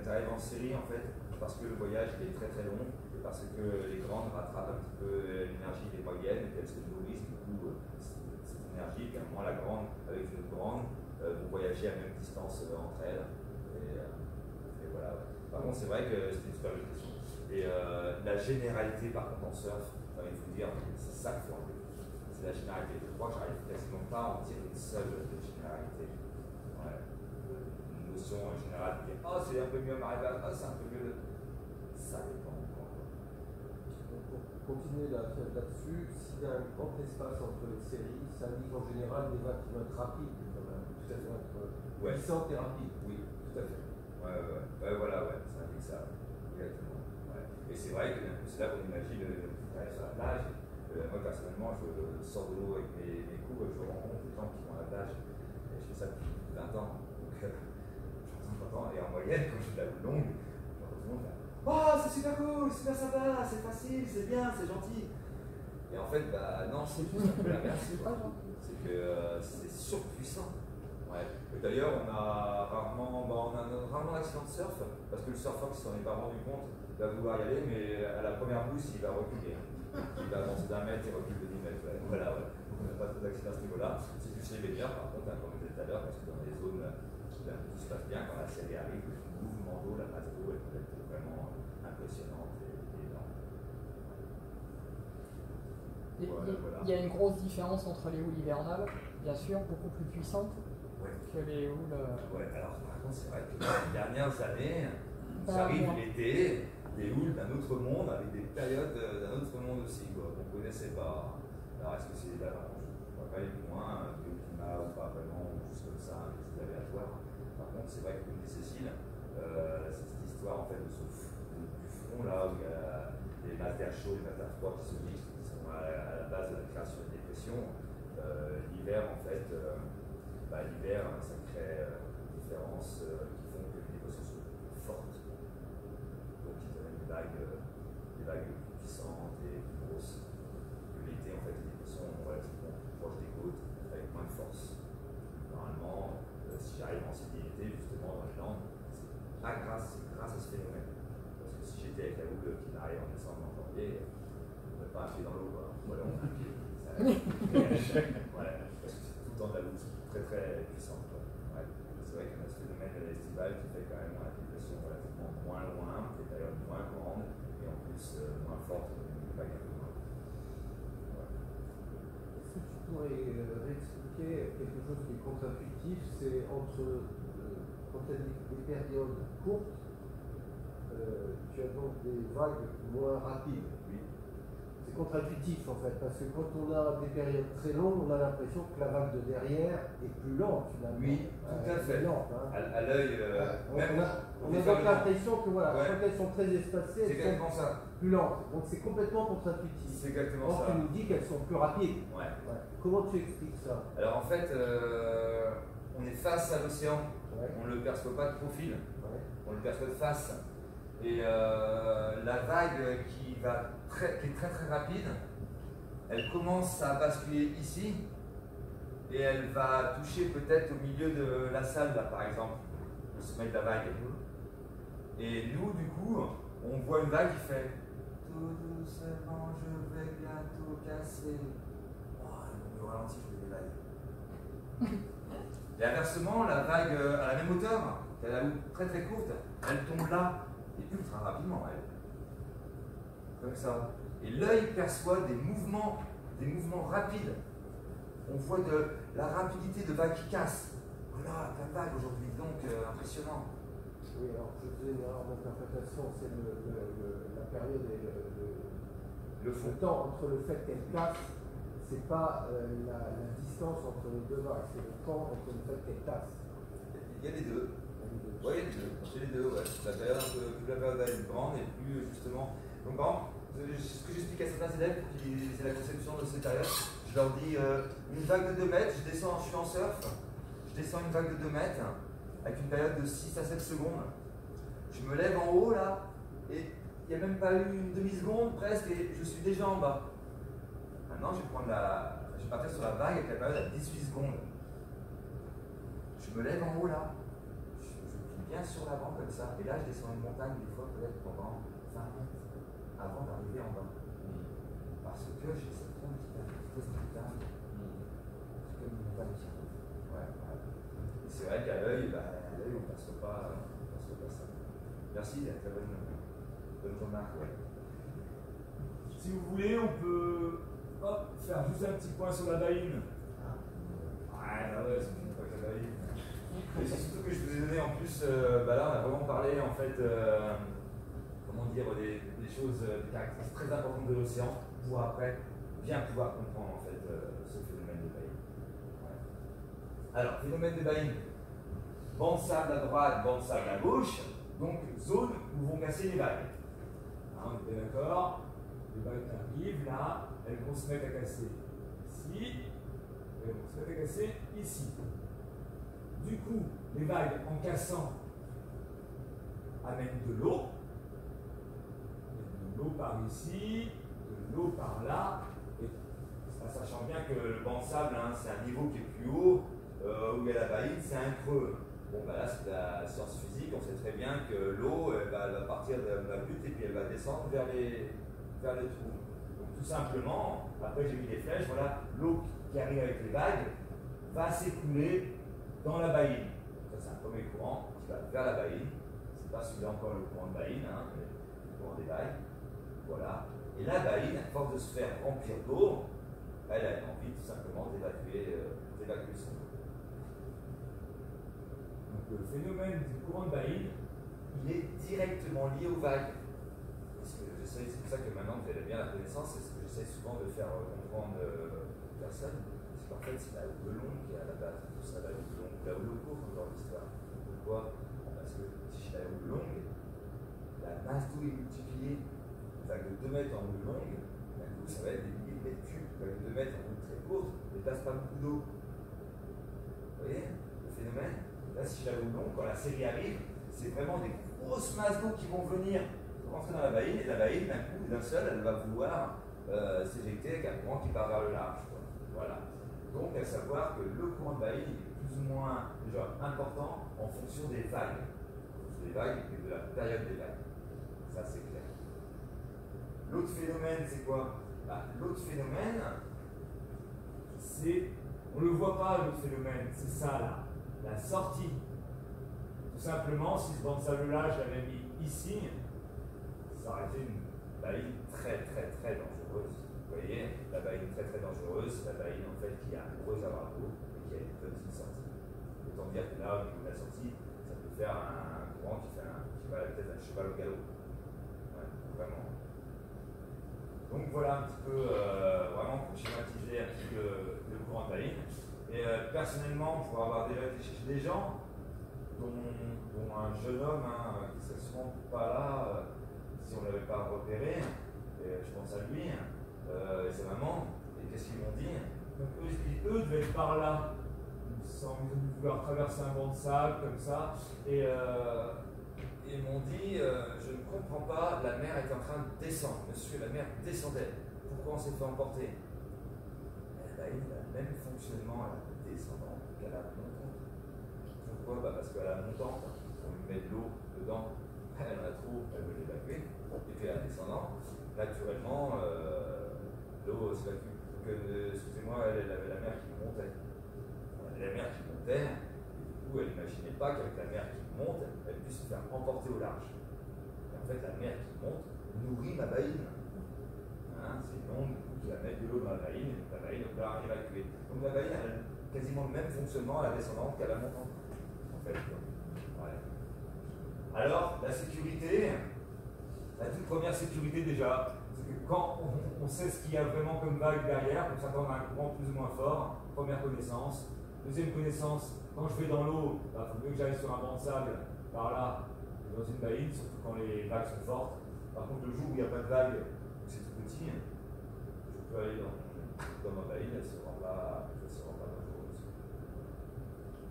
arrivent en série en fait parce que le voyage est très très long et parce que les grandes rattrapent un petit peu l'énergie des moyennes et qu'elles se nourrissent du coup cette énergie. Et à un moment, la grande avec une grande vont voyager à la même distance entre elles. Et voilà. Ouais. Par contre, c'est vrai que c'est une super bonne question. Et la généralité, par contre, en surf, j'ai envie de vous dire, c'est ça qu'il faut enlever. C'est la généralité. Je crois que j'arrive quasiment pas à en dire une seule généralité. Ouais. Une notion générale de dire oh, c'est un peu mieux à marée basse, oh, c'est un peu mieux. Ça dépend encore. Pour continuer là-dessus, s'il y a un grand espace entre les séries, ça indique en général des vagues qui vont être rapides, quand même. Tout à fait. Puissantes et rapides. Oui, tout à fait. Ouais, voilà, ouais, ça indique ça. Exactement. Ouais. Et c'est vrai que c'est là qu'on imagine le petit arrive sur la plage. Moi personnellement, je sors de l'eau avec mes coups, je rencontre des gens qui vont à la plage. Et je fais ça depuis 20 ans. Donc, j'entends, et en moyenne, quand j'ai de la houle longue, j'entends tout le monde faire oh, c'est super cool, super sympa, c'est facile, c'est bien, c'est gentil. Et en fait, bah non, c'est juste un peu l'inverse. C'est que c'est surpuissant. Ouais. D'ailleurs, on a rarement d'accident de surf, parce que le surfeur qui s'en est pas rendu compte va vouloir y aller, mais à la première pousse, il va reculer. Il va avancer d'1 mètre et recule de 10 mètres. Ouais. Voilà, ouais. Donc on n'a pas trop d'accidents à ce niveau-là. C'est juste les baigneurs, par contre, comme on disait tout à l'heure, parce que dans les zones où tout se passe bien, quand la série arrive, le mouvement d'eau, la masse d'eau, elle peut être vraiment impressionnante et énorme. Il y a une grosse différence entre les houles hivernales, bien sûr, beaucoup plus puissantes que les houles. Ouais, alors par contre, c'est vrai que dans les dernières années, j'arrive l'été, des houles d'un autre monde, avec des périodes d'un autre monde aussi, qu'on ne connaissait pas. Alors est-ce que c'est là, on va pas aller plus loin, du climat ou pas vraiment, ou juste comme ça, des aléatoires. Par contre, c'est vrai que comme dit Cécile, c'est cette histoire en fait du front là où il y a les masses d'air chaud, les masses d'air froid qui se mixent, qui sont à la base de la création de dépression. L'hiver en fait, l'hiver ça crée des différences qui font que les dépressions sont fortes. Donc ils donnent des vagues plus puissantes et plus grosses. L'été en fait les dépressions sont relativement plus proches des côtes avec moins de force. Normalement, si j'arrive en sécurité justement dans les Landes, c'est grâce à ce phénomène. Parce que si j'étais avec la houle qui m'arrive en décembre, en janvier, on ne met pas un pied dans l'eau, quoi. Ou alors on a un pied. Voilà, parce que c'est tout le temps de la houle très très puissante. Ouais. C'est vrai qu'on a ce phénomène estival qui fait quand même une dépression relativement moins loin, des périodes moins grandes et en plus moins fortes, une vague un peu moins. Ouais. Est-ce que tu pourrais réexpliquer quelque chose qui est contre-intuitif, c'est entre quand tu as des périodes courtes, tu as donc des vagues moins rapides. Oui. C'est contre-intuitif en fait, parce que quand on a des périodes très longues, on a l'impression que la vague de derrière est plus lente finalement. Oui, tout à fait. Lente, hein. À l'œil, on a donc l'impression que voilà, ouais. quand elles sont très espacées, c'est elles sont ça. plus lentes. Donc c'est complètement contre-intuitif. C'est exactement Or, ça. tu nous dis qu'elles sont plus rapides. Ouais. Ouais. Comment tu expliques ça? Alors en fait, on est face à l'océan. Ouais. On ne le perçoit pas de profil. Ouais. On le perçoit de face. Et la vague qui est très très rapide, elle commence à basculer ici et elle va toucher peut-être au milieu de la salle là par exemple, le sommet de la vague. Et nous du coup, on voit une vague qui fait tout doucement, je vais bientôt casser. Oh, on ralentit, je fais des vagues. Et inversement, la vague à la même hauteur, qui est la houppe très très courte, elle tombe là, et ultra rapidement, elle. Comme ça. Et l'œil perçoit des mouvements rapides. On voit de la rapidité de vagues qui cassent. Voilà, plein de vagues aujourd'hui, donc impressionnant. Oui, alors je faisais une erreur d'interprétation, c'est la période et le temps entre le fait qu'elle casse, c'est pas la distance entre les deux vagues, c'est le temps entre le fait qu'elle casse. Il y a les deux. Oui, il y a les deux. C'est les deux, ouais. La période un peu, plus la période est grande et plus justement. Donc, par exemple, ce que j'explique à certains élèves pour qu'ils aient la conception de cette période, je leur dis une vague de 2 mètres, je suis en surf, je descends une vague de 2 mètres avec une période de 6 à 7 secondes. Je me lève en haut là et il n'y a même pas eu une demi-seconde presque et je suis déjà en bas. Maintenant, je vais partir sur la vague avec la période à 18 secondes. Je me lève en haut là, je plie bien sur l'avant comme ça, et là je descends une montagne des fois peut-être pendant 20 mètres avant d'arriver en bas. Parce que j'ai cette vitesse de montagne. C'est comme une montagne qui arrive. Ouais. Et c'est vrai qu'à l'œil, on ne perçoit pas ça. Merci, très bonne remarque. Ouais. Si vous voulez, on peut faire juste un petit point sur la baïne. Ouais, c'est une fois que la baïne. Et c'est surtout que je vous ai donné en plus, là on a vraiment parlé en fait, comment dire, des choses, des caractéristiques très importantes de l'océan pour après bien pouvoir comprendre en fait ce phénomène de baïne. Ouais. Alors, phénomène de baïne, banc de sable à droite, banc de sable à gauche, donc zone où vont casser les vagues. On est bien d'accord, les vagues qui arrivent là, elles vont se mettre à casser ici, elles vont se mettre à casser ici. Du coup, les vagues, en cassant, amènent de l'eau. De l'eau par ici, de l'eau par là. Et sachant bien que le banc de sable, hein, c'est un niveau qui est plus haut, où il y a la baïne, c'est un creux. Bon, là, c'est de la science physique, on sait très bien que l'eau, elle va partir de la butte et puis elle va descendre vers les trous. Donc, tout simplement, après j'ai mis des flèches, voilà, l'eau qui arrive avec les vagues va s'écouler dans la baïne. Ça, c'est un premier courant qui va vers la baïne. C'est pas celui-là encore le courant de baïne, hein, mais le courant des vagues. Voilà. Et la baïne, à force de se faire remplir d'eau, elle a envie tout simplement d'évacuer son eau. Donc le phénomène du courant de baïne, il est directement lié aux vagues. C'est pour ça que maintenant vous avez bien la connaissance, c'est ce que j'essaie souvent de faire comprendre aux personnes. C'est qu'en fait, c'est la houppe longue qui est à la base de tout ça, la houppe longue, la houppe courte dans l'histoire. Pourquoi? Parce que si j'ai la houppe longue, la masse d'eau est multipliée. Une vague de 2 mètres en houppe longue, d'un coup, ça va être des milliers de mètres cubes. Une vague de 2 mètres en houppe très courte ne passe pas beaucoup d'eau. Vous voyez le phénomène? Là, si j'ai la houppe longue, quand la série arrive, c'est vraiment des grosses masses d'eau qui vont venir rentrer dans la baïne, et la baïne, d'un coup, d'un seul, elle va vouloir s'éjecter avec un courant qui part vers le large. Quoi. Voilà. Donc, à savoir que le courant de baïne est plus ou moins déjà important en fonction des vagues. Des vagues et de la période des vagues. Ça, c'est clair. L'autre phénomène, c'est quoi? L'autre phénomène, c'est, on ne le voit pas, l'autre phénomène, c'est ça là, la sortie. Tout simplement, si ce banc de sable-là, je l'avais mis ici, ça aurait été une baïne très dangereuse. Vous voyez, la baïne très dangereuse, c'est la baïne en fait qui a un gros réservoir d'eau et qui a une petite sortie. Autant dire que là, au niveau de la sortie, ça peut faire un courant qui va à la vitesse d'un cheval au galop. Ouais, vraiment. Donc voilà un petit peu, vraiment pour schématiser un petit peu le courant de baïne. Et personnellement, pour avoir déjà été chez des gens, dont un jeune homme qui ne serait souvent pas là, si on ne l'avait pas repéré, et je pense à lui, et sa maman, et qu'est-ce qu'ils m'ont dit? Donc eux devaient être par là, sans vouloir traverser un banc de sable comme ça, et ils m'ont dit, je ne comprends pas, la mer est en train de descendre. Monsieur, la mer descendait. Pourquoi on s'est fait emporter? Elle a eu le même fonctionnement à la descendante qu'à la montante. Pourquoi? Parce qu'à la montante, on lui met de l'eau dedans, elle en a trop, elle veut l'évacuer. Et puis en descendant, naturellement, l'eau s'évacue. Excusez-moi, elle avait la mer qui montait. La mer qui montait, et du coup, elle n'imaginait pas qu'avec la mer qui monte, elle puisse se faire emporter au large. Et en fait, la mer qui monte nourrit ma baïne. Hein, c'est une onde qui va mettre de l'eau dans la baïne, et la baïne va évacuer. Donc la baïne a quasiment le même fonctionnement à la descendante qu'à la montante. En fait. Ouais. Alors, la sécurité, la toute première sécurité déjà, c'est que quand on sait ce qu'il y a vraiment comme vague derrière, pour s'attendre à un courant plus ou moins fort, première connaissance. Deuxième connaissance, quand je vais dans l'eau, il faut mieux que j'aille sur un banc de sable, par là, dans une baïne, surtout quand les vagues sont fortes. Par contre, le jour où il n'y a pas de vague, c'est tout petit, je peux aller dans ma baïne, elle se rend pas dangereuse.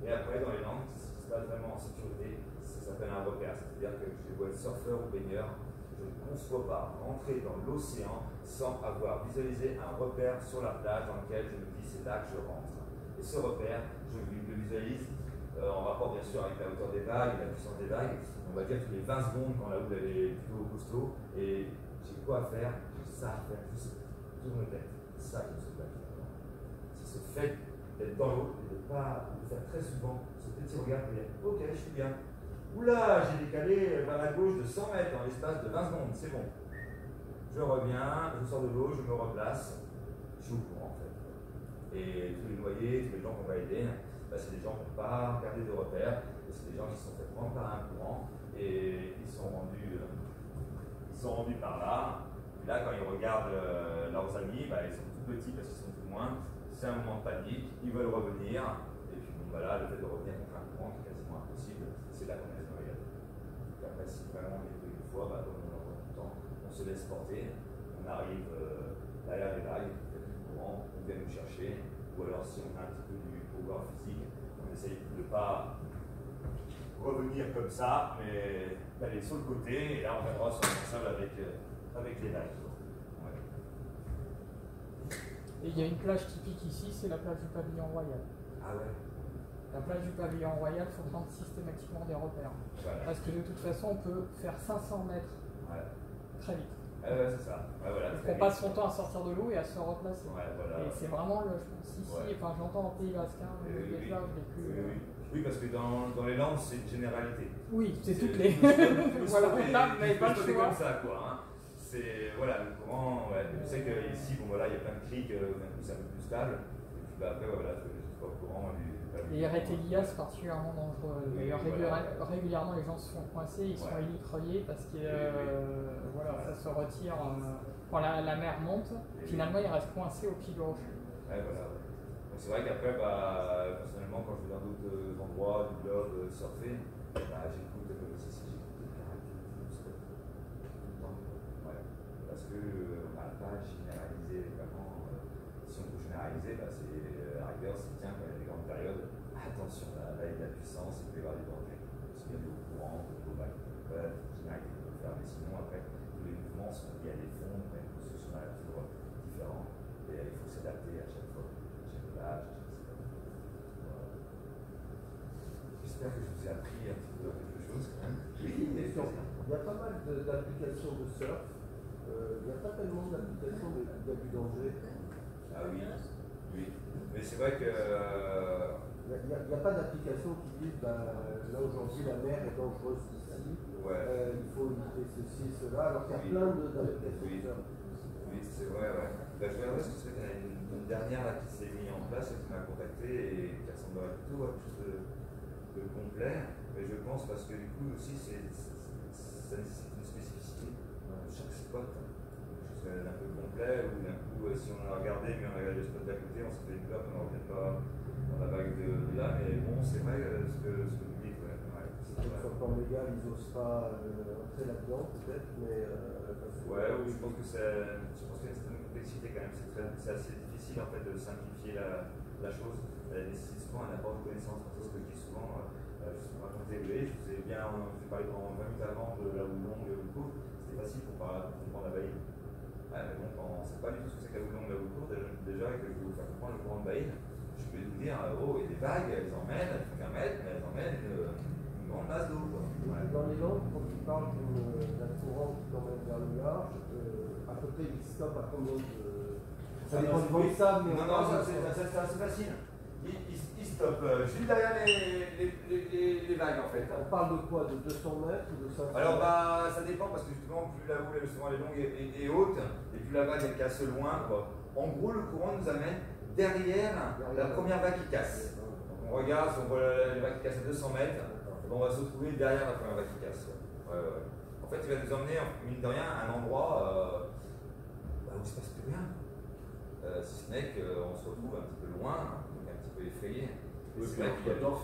Et après, dans les langues, ce qui se passe vraiment en sécurité, ça s'appelle un repère. C'est-à-dire que je dois être surfeur ou baigneur, je ne conçois pas rentrer dans l'océan sans avoir visualisé un repère sur la plage dans lequel je me dis c'est là que je rentre. Et ce repère, je le visualise en rapport bien sûr avec la hauteur des vagues et la puissance des vagues. On va dire tous les 20 secondes quand la houle est plutôt costaud. Et j'ai quoi à faire? J'ai ça à faire, juste tourner tête. C'est ça qui me sauve la vie. C'est ce fait d'être dans l'eau et de ne pas le faire très souvent. Ce petit regard pour dire ok, je suis bien. Oula, j'ai décalé vers la gauche de 100 mètres en l'espace de 20 secondes, c'est bon. Je reviens, je sors de l'eau, je me replace, je suis au courant en fait. Et tous les noyés, tous les gens qu'on va aider, bah, c'est des gens qui n'ont pas gardé de repères, et c'est des gens qui se sont fait prendre par un courant, et ils sont rendus par là. Et là, quand ils regardent leurs amis, bah, ils sont tout petits parce qu'ils sont tout loin, c'est un moment de panique, ils veulent revenir, et puis bon, bah, là, le fait de revenir contre un courant qui est quasiment impossible, c'est là qu'on a les noyades. Et après, si vraiment on est pris une fois, bah, comme on en tout le temps, on se laisse porter, on arrive derrière les vagues, il y a plus de courant, on vient nous chercher, ou alors si on a un petit peu du pouvoir physique, on essaye de ne pas revenir comme ça, mais d'aller sur le côté, et là on viendra sur le sol avec les vagues. Ouais. Et il y a une plage typique ici, c'est la plage du Pavillon Royal. Ah ouais. La plage du Pavillon Royal, il faut prendre systématiquement des repères. Voilà. Parce que de toute façon, on peut faire 500 mètres très vite. Ouais, c'est ça. Ouais, voilà, on passe son temps à sortir de l'eau et à se replacer. Ouais, voilà. Et c'est vraiment, je pense, ici, enfin j'entends en Pays Basque, les plages les plus... Oui, parce que dans les Landes, c'est une généralité. Oui, c'est toutes les... Voilà, là, vous n'avez pas le choix. comme ça, quoi. Hein. C'est, voilà, le courant, ouais. Je sais qu'ici, bon, voilà, il y a plein de criques, c'est un peu plus stable. Et puis bah, après, voilà, je suis pas au courant Et Retelia, c'est particulièrement dangereux. D'ailleurs, régulièrement, les gens se font coincer, ils sont élicroyés parce que voilà, ça se retire. Quand la mer monte, finalement, ils restent coincés au pied du rocher. Ouais, voilà. Donc c'est vrai qu'après, bah, personnellement, quand je vais dans d'autres endroits du globe surfer, bah, j'écoute comme ceci, j'écoute le caractère tout le temps. Ouais. Parce qu'on n'a pas généralisé vraiment. Si on peut généraliser, bah, c'est à la rigueur, c'est tiens, quand il y a des grandes périodes, attention, là, il y a de la puissance, il peut y avoir des dangers. Parce qu'il y a de l'eau courante, de l'eau vague. Généralité, on peut le faire, mais sinon, après, tous les mouvements sont liés à des fonds, même que ce sont toujours différents. Et il faut s'adapter à chaque fois, à chaque plage, à chaque sport. Voilà. J'espère que je vous ai appris un petit peu quelque chose quand même. Oui, bien sûr. Il y a pas mal d'applications de surf. Il n'y a pas tellement d'applications d'abus danger. Ah oui, oui. Mais c'est vrai que. Il n'y a pas d'application qui dit là aujourd'hui la mer est dangereuse ici, il faut éviter ceci, cela, alors qu'il y a plein d'applications. Oui, c'est vrai, ouais. Ben, je regarderai parce qu'il y en a une dernière là, qui s'est mise en place et qui m'a contacté et qui ressemblerait plutôt à quelque chose de complet. Mais je pense parce que du coup aussi ça nécessite une spécificité de chaque spot. Quelque chose d'un peu complet ou d'un coup si on a regardé mais on a regardé le spot d'à côté, on s'est fait une peur qu'on ne revient pas dans la vague de là. Mais bon, c'est vrai ce que vous dites. Ouais. Sur le plan légal, ils n'osent pas entrer là-dedans peut-être, mais... ouais, oui, je pense qu'il y a une certaine complexité quand même. C'est assez difficile en fait de simplifier la chose. Elle nécessite souvent un apport de connaissances. C'est ce que je dis souvent. Je suis raconté, je vous ai parlé pendant 20 minutes avant de la houle longue et la houle courte. C'était facile pour comprendre la baïne. Mais bon, quand on ne sait pas du tout ce que c'est que la houle longue et la houle courte, déjà que je vais vous faire comprendre le courant de baïne, je peux vous dire, oh, il y a des vagues, elles emmènent, elles font qu'un mètre, mais elles emmènent une grande masse d'eau. Quoi. Ouais. Dans les Landes, quand tu parles d'un courant qui t'emmène vers le large, à peu près il stoppe à combien de. Ça dépend du vent de sable, mais. Non, ça c'est assez facile. Il stoppe juste derrière les vagues en fait. On parle de quoi? De 200 mètres ou de 500 mètres? Alors ça dépend parce que justement plus la houle souvent elle est longue et haute et plus la vague elle casse loin quoi. En gros le courant nous amène derrière la première vague qui casse. Donc on regarde, si on voit les vagues qui cassent à 200 mètres, on va se retrouver derrière la première vague qui casse. Ouais. En fait il va nous emmener mine de rien à un endroit où il ne se passe plus rien. Si ce n'est qu'on se retrouve un petit peu loin, donc un petit peu effrayé. Entre-temps,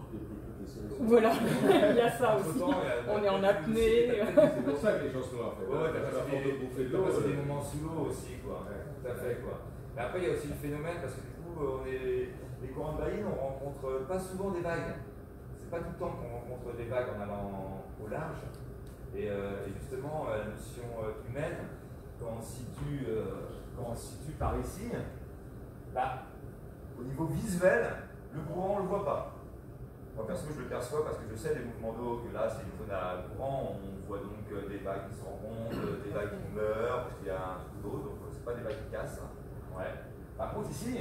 tu t'es pris toutes les séries. Voilà, il y a ça aussi. On est en apnée. C'est pour ça que les gens se noient en fait. Ouais, t'as force de bouffer de l'eau. passé des moments sous l'eau aussi, quoi. Ouais, tout à fait, quoi. Mais après, il y a aussi le phénomène, parce que du coup, les courants de baïne, on rencontre pas souvent des vagues. C'est pas tout le temps qu'on rencontre des vagues en allant au large. Et justement, la notion humaine, quand on se situe par ici, bah, au niveau visuel, le courant, on ne le voit pas. Moi, perso, je le perçois parce que je sais les mouvements d'eau, que là, c'est une zone à courant. On voit donc des vagues qui se rencontrent, des vagues qui meurent, parce qu'il y a un trou d'eau, donc ce n'est pas des vagues qui cassent. Ouais. Par contre, ici,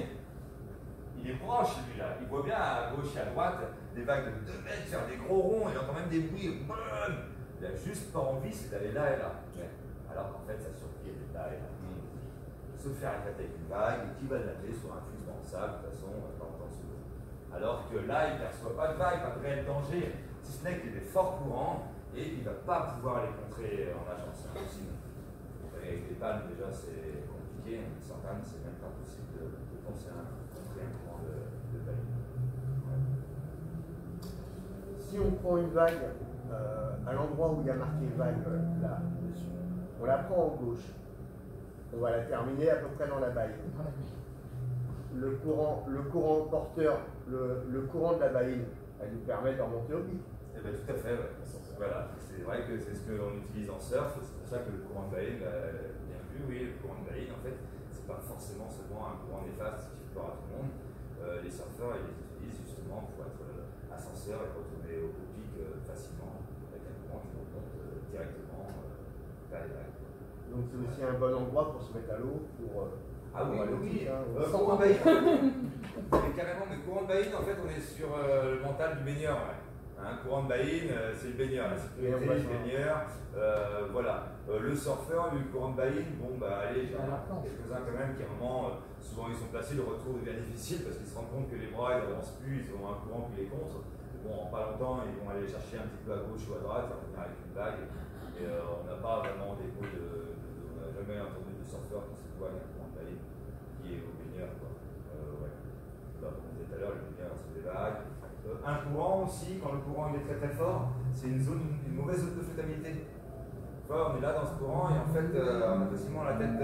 il est proche, celui-là. Il voit bien à gauche et à droite des vagues de 2 mètres faire des gros ronds, il entend même des bruits. Il a juste pas envie, c'est d'aller là et là. Ouais. Alors qu'en fait, sa surprise est là et là. Se faire éclater avec une vague qui va l'amener sur un flux dans le sable, de toute façon, pas longtemps sous l'eau. Alors que là, il ne perçoit pas de vague, pas de réel danger, si ce n'est qu'il y a des forts courants et il ne va pas pouvoir les contrer en nageant, c'est impossible. Avec des palmes, déjà, c'est compliqué, sans palmes, c'est même pas possible de penser à contrer un courant de vague. Ouais. Si on prend une vague à l'endroit où il y a marqué vague là dessus, on la prend en gauche. On va la terminer à peu près dans la baille. Le courant porteur, le courant de la baïne, elle nous permet de remonter au pic. Eh bien, tout à fait, ouais. Voilà, c'est vrai que c'est ce que l'on utilise en surf, c'est pour ça que le courant de baïne, bien vu, oui, le courant de baïne, en fait, c'est pas forcément seulement un courant néfaste qui pleure à tout le monde. Les surfeurs, ils les utilisent justement pour être ascenseurs et retourner au pic facilement, avec un courant qui remonte directement vers les vagues. Donc c'est aussi un bon endroit pour se mettre à l'eau, ah oui, oui. Courant de baïne. Carrément, mais courant de baïne, en fait, on est sur le mental du baigneur. Ouais. Hein, courant de baïne, c'est le baigneur, la sécurité du baigneur. Voilà. Le surfeur, le courant de baïne, bon, bah allez, j'ai quelques-uns quand même qui, à un moment, souvent ils sont placés, le retour devient difficile parce qu'ils se rendent compte que les bras, ils n'avancent plus, ils ont un courant qui les contre. Bon, en pas longtemps, ils vont aller chercher un petit peu à gauche ou à droite, et revenir avec une vague. Et on n'a pas vraiment des mots on n'a jamais entendu de surfeur qui se voit avec un courant de baïne qui est au baigneur, quoi. Ouais. Comme on disait tout à l'heure, le baigneur sur des vagues. Un courant aussi, quand le courant il est très très fort, c'est une mauvaise zone de flottabilité. On est là dans ce courant et en fait, on a facilement la tête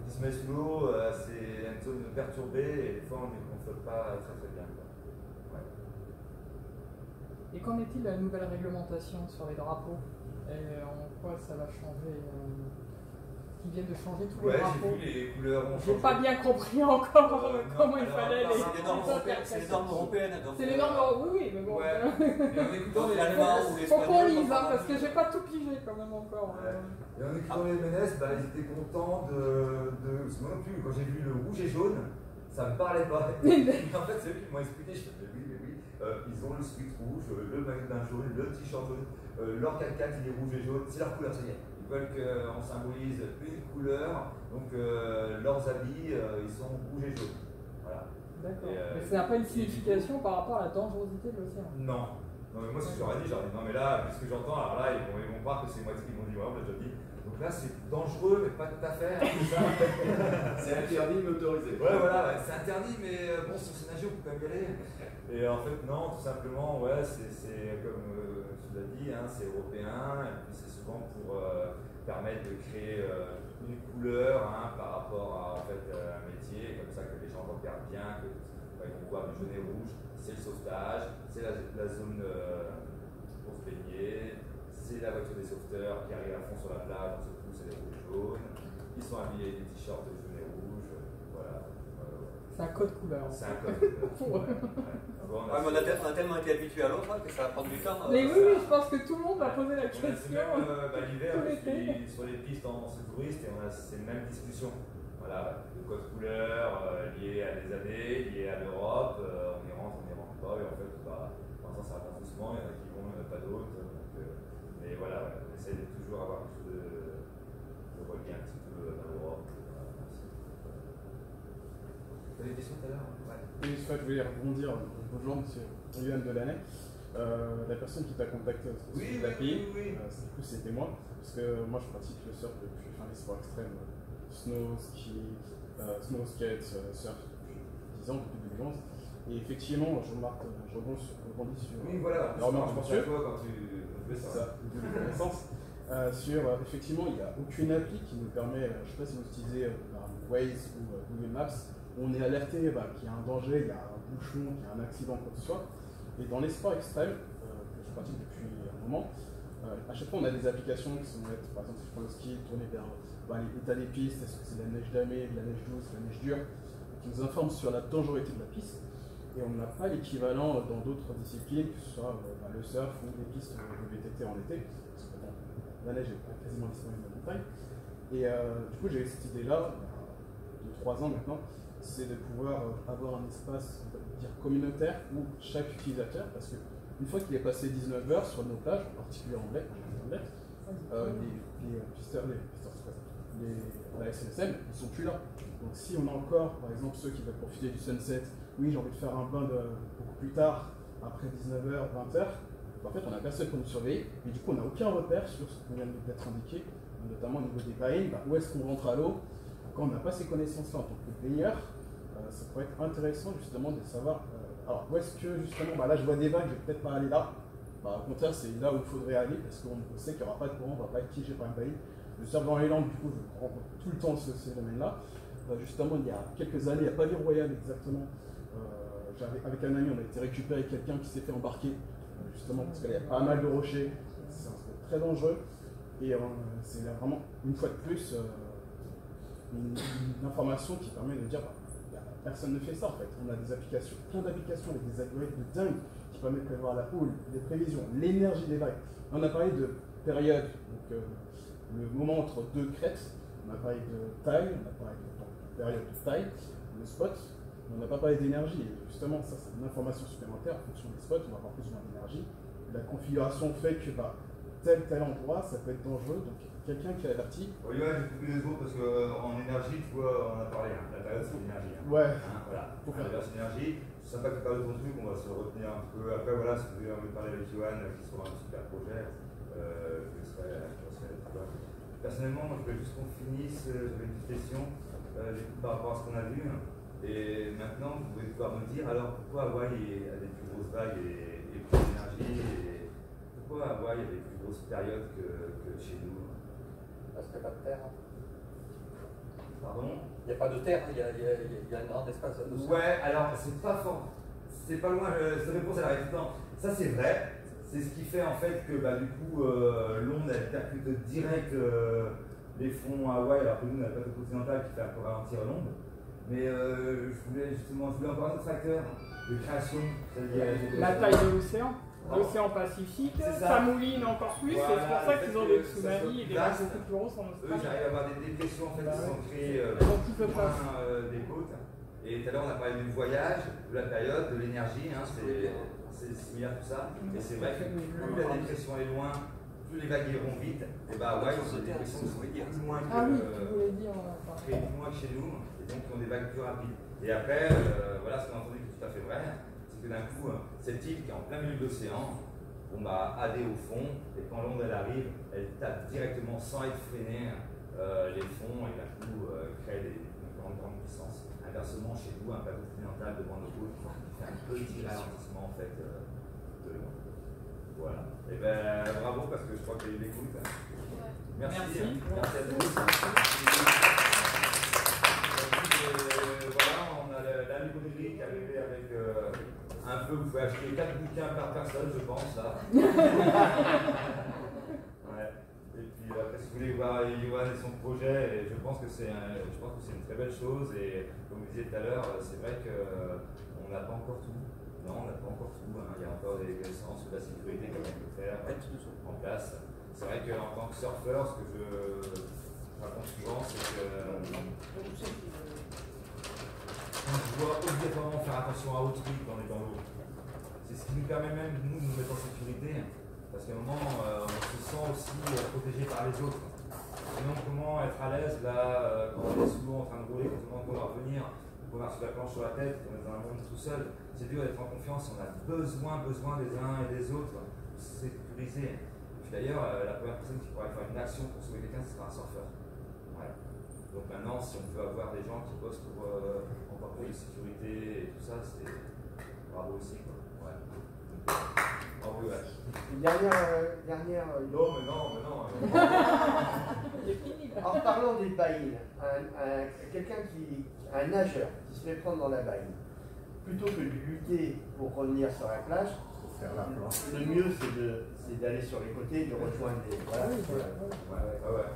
qui se met sous l'eau, c'est une zone perturbée et des fois on ne flotte pas très très bien. Ouais. Et qu'en est-il de la nouvelle réglementation sur les drapeaux? Et en quoi ça va changer Ils viennent de changer tous les drapeaux. J'ai vu les couleurs. J'ai pas bien compris encore comment il fallait les. C'est les normes européennes. C'est les normes, oui, mais bon. Ouais. Et en écoutant les Allemands ou les Faut qu'on Espagnols, lise, parce que j'ai pas tout pigé quand même encore. Et en écoutant les MNS, bah, ils étaient contents de. Moi non plus, quand j'ai vu le rouge et jaune, ça me parlait pas. Et en fait, c'est eux qui m'ont expliqué. Je fais, oui. Ils ont le sweat rouge, le maillot d'un jaune, le t-shirt jaune, leur 4x4 il est rouge et jaune, c'est leur couleur, ça y est. Ils veulent qu'on symbolise une couleur, donc leurs habits ils sont rouge et jaune. Voilà. D'accord. Mais ça n'a pas une signification par rapport à la dangerosité de l'océan. Non. Non, mais moi, ce que j'aurais dit, non, mais là, vu ce que j'entends, alors là, ils vont croire que c'est moi qui m'ont dit, ouais, on l'a déjà dit. Donc là, c'est dangereux, mais pas tout à fait. C'est interdit, mais autorisé. Ouais, voilà, c'est interdit, mais bon, si on sait nager, on peut quand même y aller. Et en fait, non, tout simplement, ouais, c'est comme tu l'as dit, hein, c'est européen, et puis c'est souvent pour permettre de créer une couleur par rapport à en fait, un métier, comme ça que les gens regardent bien, que ils vont voir du jaune et rouge, c'est le sauvetage, c'est la zone pour se baigner, c'est la voiture des sauveteurs qui arrive à fond sur la plage, on se pousse, c'est les rouges jaunes, ils sont habillés avec des t-shirts jaunes et rouges, voilà. C'est un code couleur. C'est un code couleur. Pour eux. Bon, Ouais, mais on a tellement été habitué à l'autre que ça va prendre du temps. Mais oui, je pense que tout le monde va poser la on a question. l'hiver, tout je l'été. suis sur les pistes en secouriste et on a ces mêmes discussions. Voilà, le code couleur lié à des années, lié à l'Europe, on y rentre pas, et en fait, bah, pour l'instant ça avance doucement, il y en a qui vont, il n'y en a pas d'autres. Mais voilà, on essaie de toujours avoir quelque chose de relié un petit peu dans l'Europe. Vous avez des questions tout à l'heure? Ouais. Oui, je voulais rebondir. Bonjour, monsieur Yann Delaney. La personne qui t'a contacté au sujet de l'API, du coup, c'était moi. Parce que moi, je pratique le surf depuis les sports extrêmes, snow, ski, snow, skate, surf depuis 10 ans, depuis 2011. Et effectivement, je rebondis sur. Oui, voilà, je pense à toi quand tu fais ça. C'est ça, de connaissance. Effectivement, il n'y a aucune appli qui nous permet, je ne sais pas si vous utilisez Waze ou Google Maps, où on est alerté qu'il y a un danger, il y a un bouchon, qu'il y a un accident, quoi que ce soit. Et dans les sports extrêmes, que je pratique depuis un moment, à chaque fois on a des applications qui sont faites, par exemple si je prends le ski, tourner vers l'état des pistes, est-ce que c'est de la neige damée, de la neige douce, de la neige dure, qui nous informent sur la dangerosité de la piste. Et on n'a pas l'équivalent dans d'autres disciplines, que ce soit le surf ou les pistes de VTT en été, parce que la neige est quasiment disponible dans la montagne. Et du coup, j'ai eu cette idée-là, il y a 3 ans maintenant, c'est de pouvoir avoir un espace, on va dire, communautaire où chaque utilisateur, parce qu'une fois qu'il est passé 19 heures sur nos plages, en particulier en anglais, la SNSM, ils sont plus là. Donc si on a encore, par exemple, ceux qui veulent profiter du sunset, oui, j'ai envie de faire un bain beaucoup plus tard, après 19h, 20h, en fait, on n'a personne pour nous surveiller, et du coup, on n'a aucun repère sur ce qu'on vient d'être indiqué, notamment au niveau des bains, où est-ce qu'on rentre à l'eau. Quand on n'a pas ces connaissances-là en tant que baigneur, ça pourrait être intéressant justement de savoir, alors où est-ce que justement, là je vois des vagues, je vais peut-être pas aller là. Au contraire, c'est là où il faudrait aller, parce qu'on sait qu'il n'y aura pas de courant, on ne va pas être piégé par un bain. Le surf dans les langues, du coup, je rencontre tout le temps ce phénomène-là. Justement, il y a quelques années, il n'y a pas l'île Royale exactement. Avec un ami, on a été récupérer quelqu'un qui s'est fait embarquer, justement parce qu'il y a pas mal de rochers, c'est un sport très dangereux. Et c'est vraiment, une fois de plus, une information qui permet de dire personne ne fait ça en fait. On a des applications, plein d'applications avec des algorithmes de dingue qui permettent de prévoir la houle, les prévisions, l'énergie des vagues. On a parlé de période, donc le moment entre deux crêtes, on a parlé de taille, on a parlé de période de taille, le spot, mais on n'a pas parlé d'énergie. Et justement, ça c'est une information supplémentaire en fonction des spots, on va avoir plus ou moins d'énergie. La configuration fait que tel endroit, ça peut être dangereux, donc quelqu'un qui est averti. Oui, ouais, j'ai coupé les autres parce qu'en énergie, tu vois, on a parlé, la période c'est l'énergie. Ouais. Voilà, pour faire la énergie, c'est sympa que tu parles de ton truc, on va se retenir un peu. Après, voilà, si vous avez envie de parler avec Johan, qui sera un super projet, je serai personnellement, moi je voulais juste qu'on finisse, j'avais une petite question par rapport à ce qu'on a vu. Et maintenant, vous pouvez pouvoir me dire, alors pourquoi Hawaï a des plus grosses vagues et plus d'énergie et pourquoi Hawaï a des plus grosses périodes que chez nous? Parce qu'il n'y a pas de terre. Pardon? Il n'y a pas de terre, il y a un grand espace d'océan. Ouais, alors c'est pas fort. C'est pas loin, cette réponse elle arrive tout le temps. Ça c'est vrai. C'est ce qui fait en fait que du coup l'onde elle percute direct les fonds à Hawaï, alors que nous on n'a pas de continental qui fait un peu ralentir l'onde. Mais je voulais encore un autre facteur de création. La taille de l'océan. L'océan Pacifique, ça mouline encore plus, voilà, c'est pour ça qu'ils ont des tsunamis et des vagues beaucoup plus grosses en Australie. Eux, j'arrive à avoir des dépressions en fait, qui sont créées des côtes. Et tout à l'heure, on a parlé du voyage, de la période, de l'énergie, c'est similaire tout ça. Et c'est vrai que plus la dépression est loin, plus les vagues iront vite. Et ouais, c'est des dépressions qui sont plus loin que chez nous, et donc qui ont des vagues plus rapides. Et après, voilà ce qu'on a entendu qui est tout à fait vrai. Que d'un coup, cette île qui est en plein milieu de l'océan, on va adder au fond, et quand l'onde elle arrive, elle tape directement sans être freinée les fonds, et d'un coup crée une grande puissance. Inversement, chez vous, un plateau continental devant nos côtes fait un petit ralentissement en fait de l'onde. Voilà. Et bravo parce que je crois qu'il y a eu l'écoute. Merci. Merci à tous. Voilà, on a la librairie qui est arrivée avec un peu, vous pouvez acheter 4 bouquins par personne, je pense, là. Ouais. Et puis après, si vous voulez voir Johan et son projet, je pense que c'est une très belle chose. Et comme vous disiez tout à l'heure, c'est vrai qu'on n'a pas encore tout. Non, on n'a pas encore tout. Hein. Il y a encore des connaissances sur la sécurité qu'on peut faire en place. C'est vrai qu'en tant que surfeur, ce que je raconte souvent, c'est que on doit obligatoirement faire attention à autrui quand on est dans l'eau. C'est ce qui nous permet même, nous, de nous mettre en sécurité. Parce qu'à un moment, on se sent aussi protégé par les autres. Sinon, comment être à l'aise là, quand on est sous l'eau en train de rouler, quand on va revenir, qu'on a sur la planche sur la tête, qu'on est dans un monde tout seul, c'est dur d'être en confiance. On a besoin des uns et des autres pour se sécuriser. Puis d'ailleurs, la première personne qui pourrait faire une action pour sauver quelqu'un, ce sera un surfeur. Ouais. Donc maintenant, si on peut avoir des gens qui bossent pour encore plus de sécurité et tout ça, c'est bravo aussi, quoi. Ouais. Bravo, ouais. Une dernière. Non. En parlant des baïnes, un nageur qui se fait prendre dans la baïne, plutôt que de lutter pour revenir sur la plage, le mieux c'est d'aller sur les côtés, de rejoindre les. Voilà.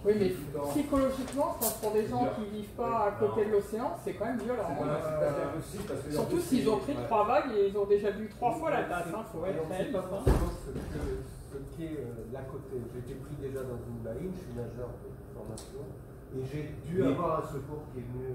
Oui, mais psychologiquement, je pense pour des gens qui ne vivent pas à côté de l'océan, c'est quand même violent. Surtout s'ils ont pris 3 vagues et ils ont déjà bu 3 fois la tasse. Il faut être réaliste. pas forcément ce qu'est l'à côté. J'ai été pris déjà dans une baïne, je suis nageur de formation, et j'ai dû avoir un secours qui est venu.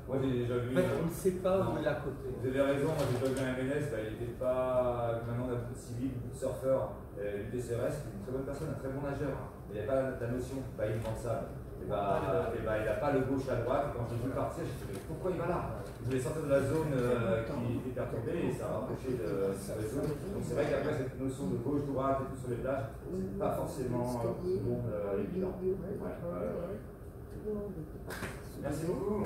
Moi j'ai déjà vu. En fait, on ne sait pas où est l'à côté. Vous avez raison, moi j'ai déjà vu un MNS, il n'était pas. Maintenant on a beaucoup de civils, beaucoup de surfeurs. L'UTCRS, c'est une très bonne personne, un très bon nageur. Il n'y a pas la notion baïne dans le sable. Il n'a pas le gauche à droite. Quand j'ai voulu partir, j'ai dit pourquoi il va là? Je voulais sortir de la zone qui était perturbée et ça a empêché de la zone. Donc c'est vrai qu'après cette notion de gauche-droite et tout sur les plages, c'est pas forcément tout le monde évident. Merci beaucoup.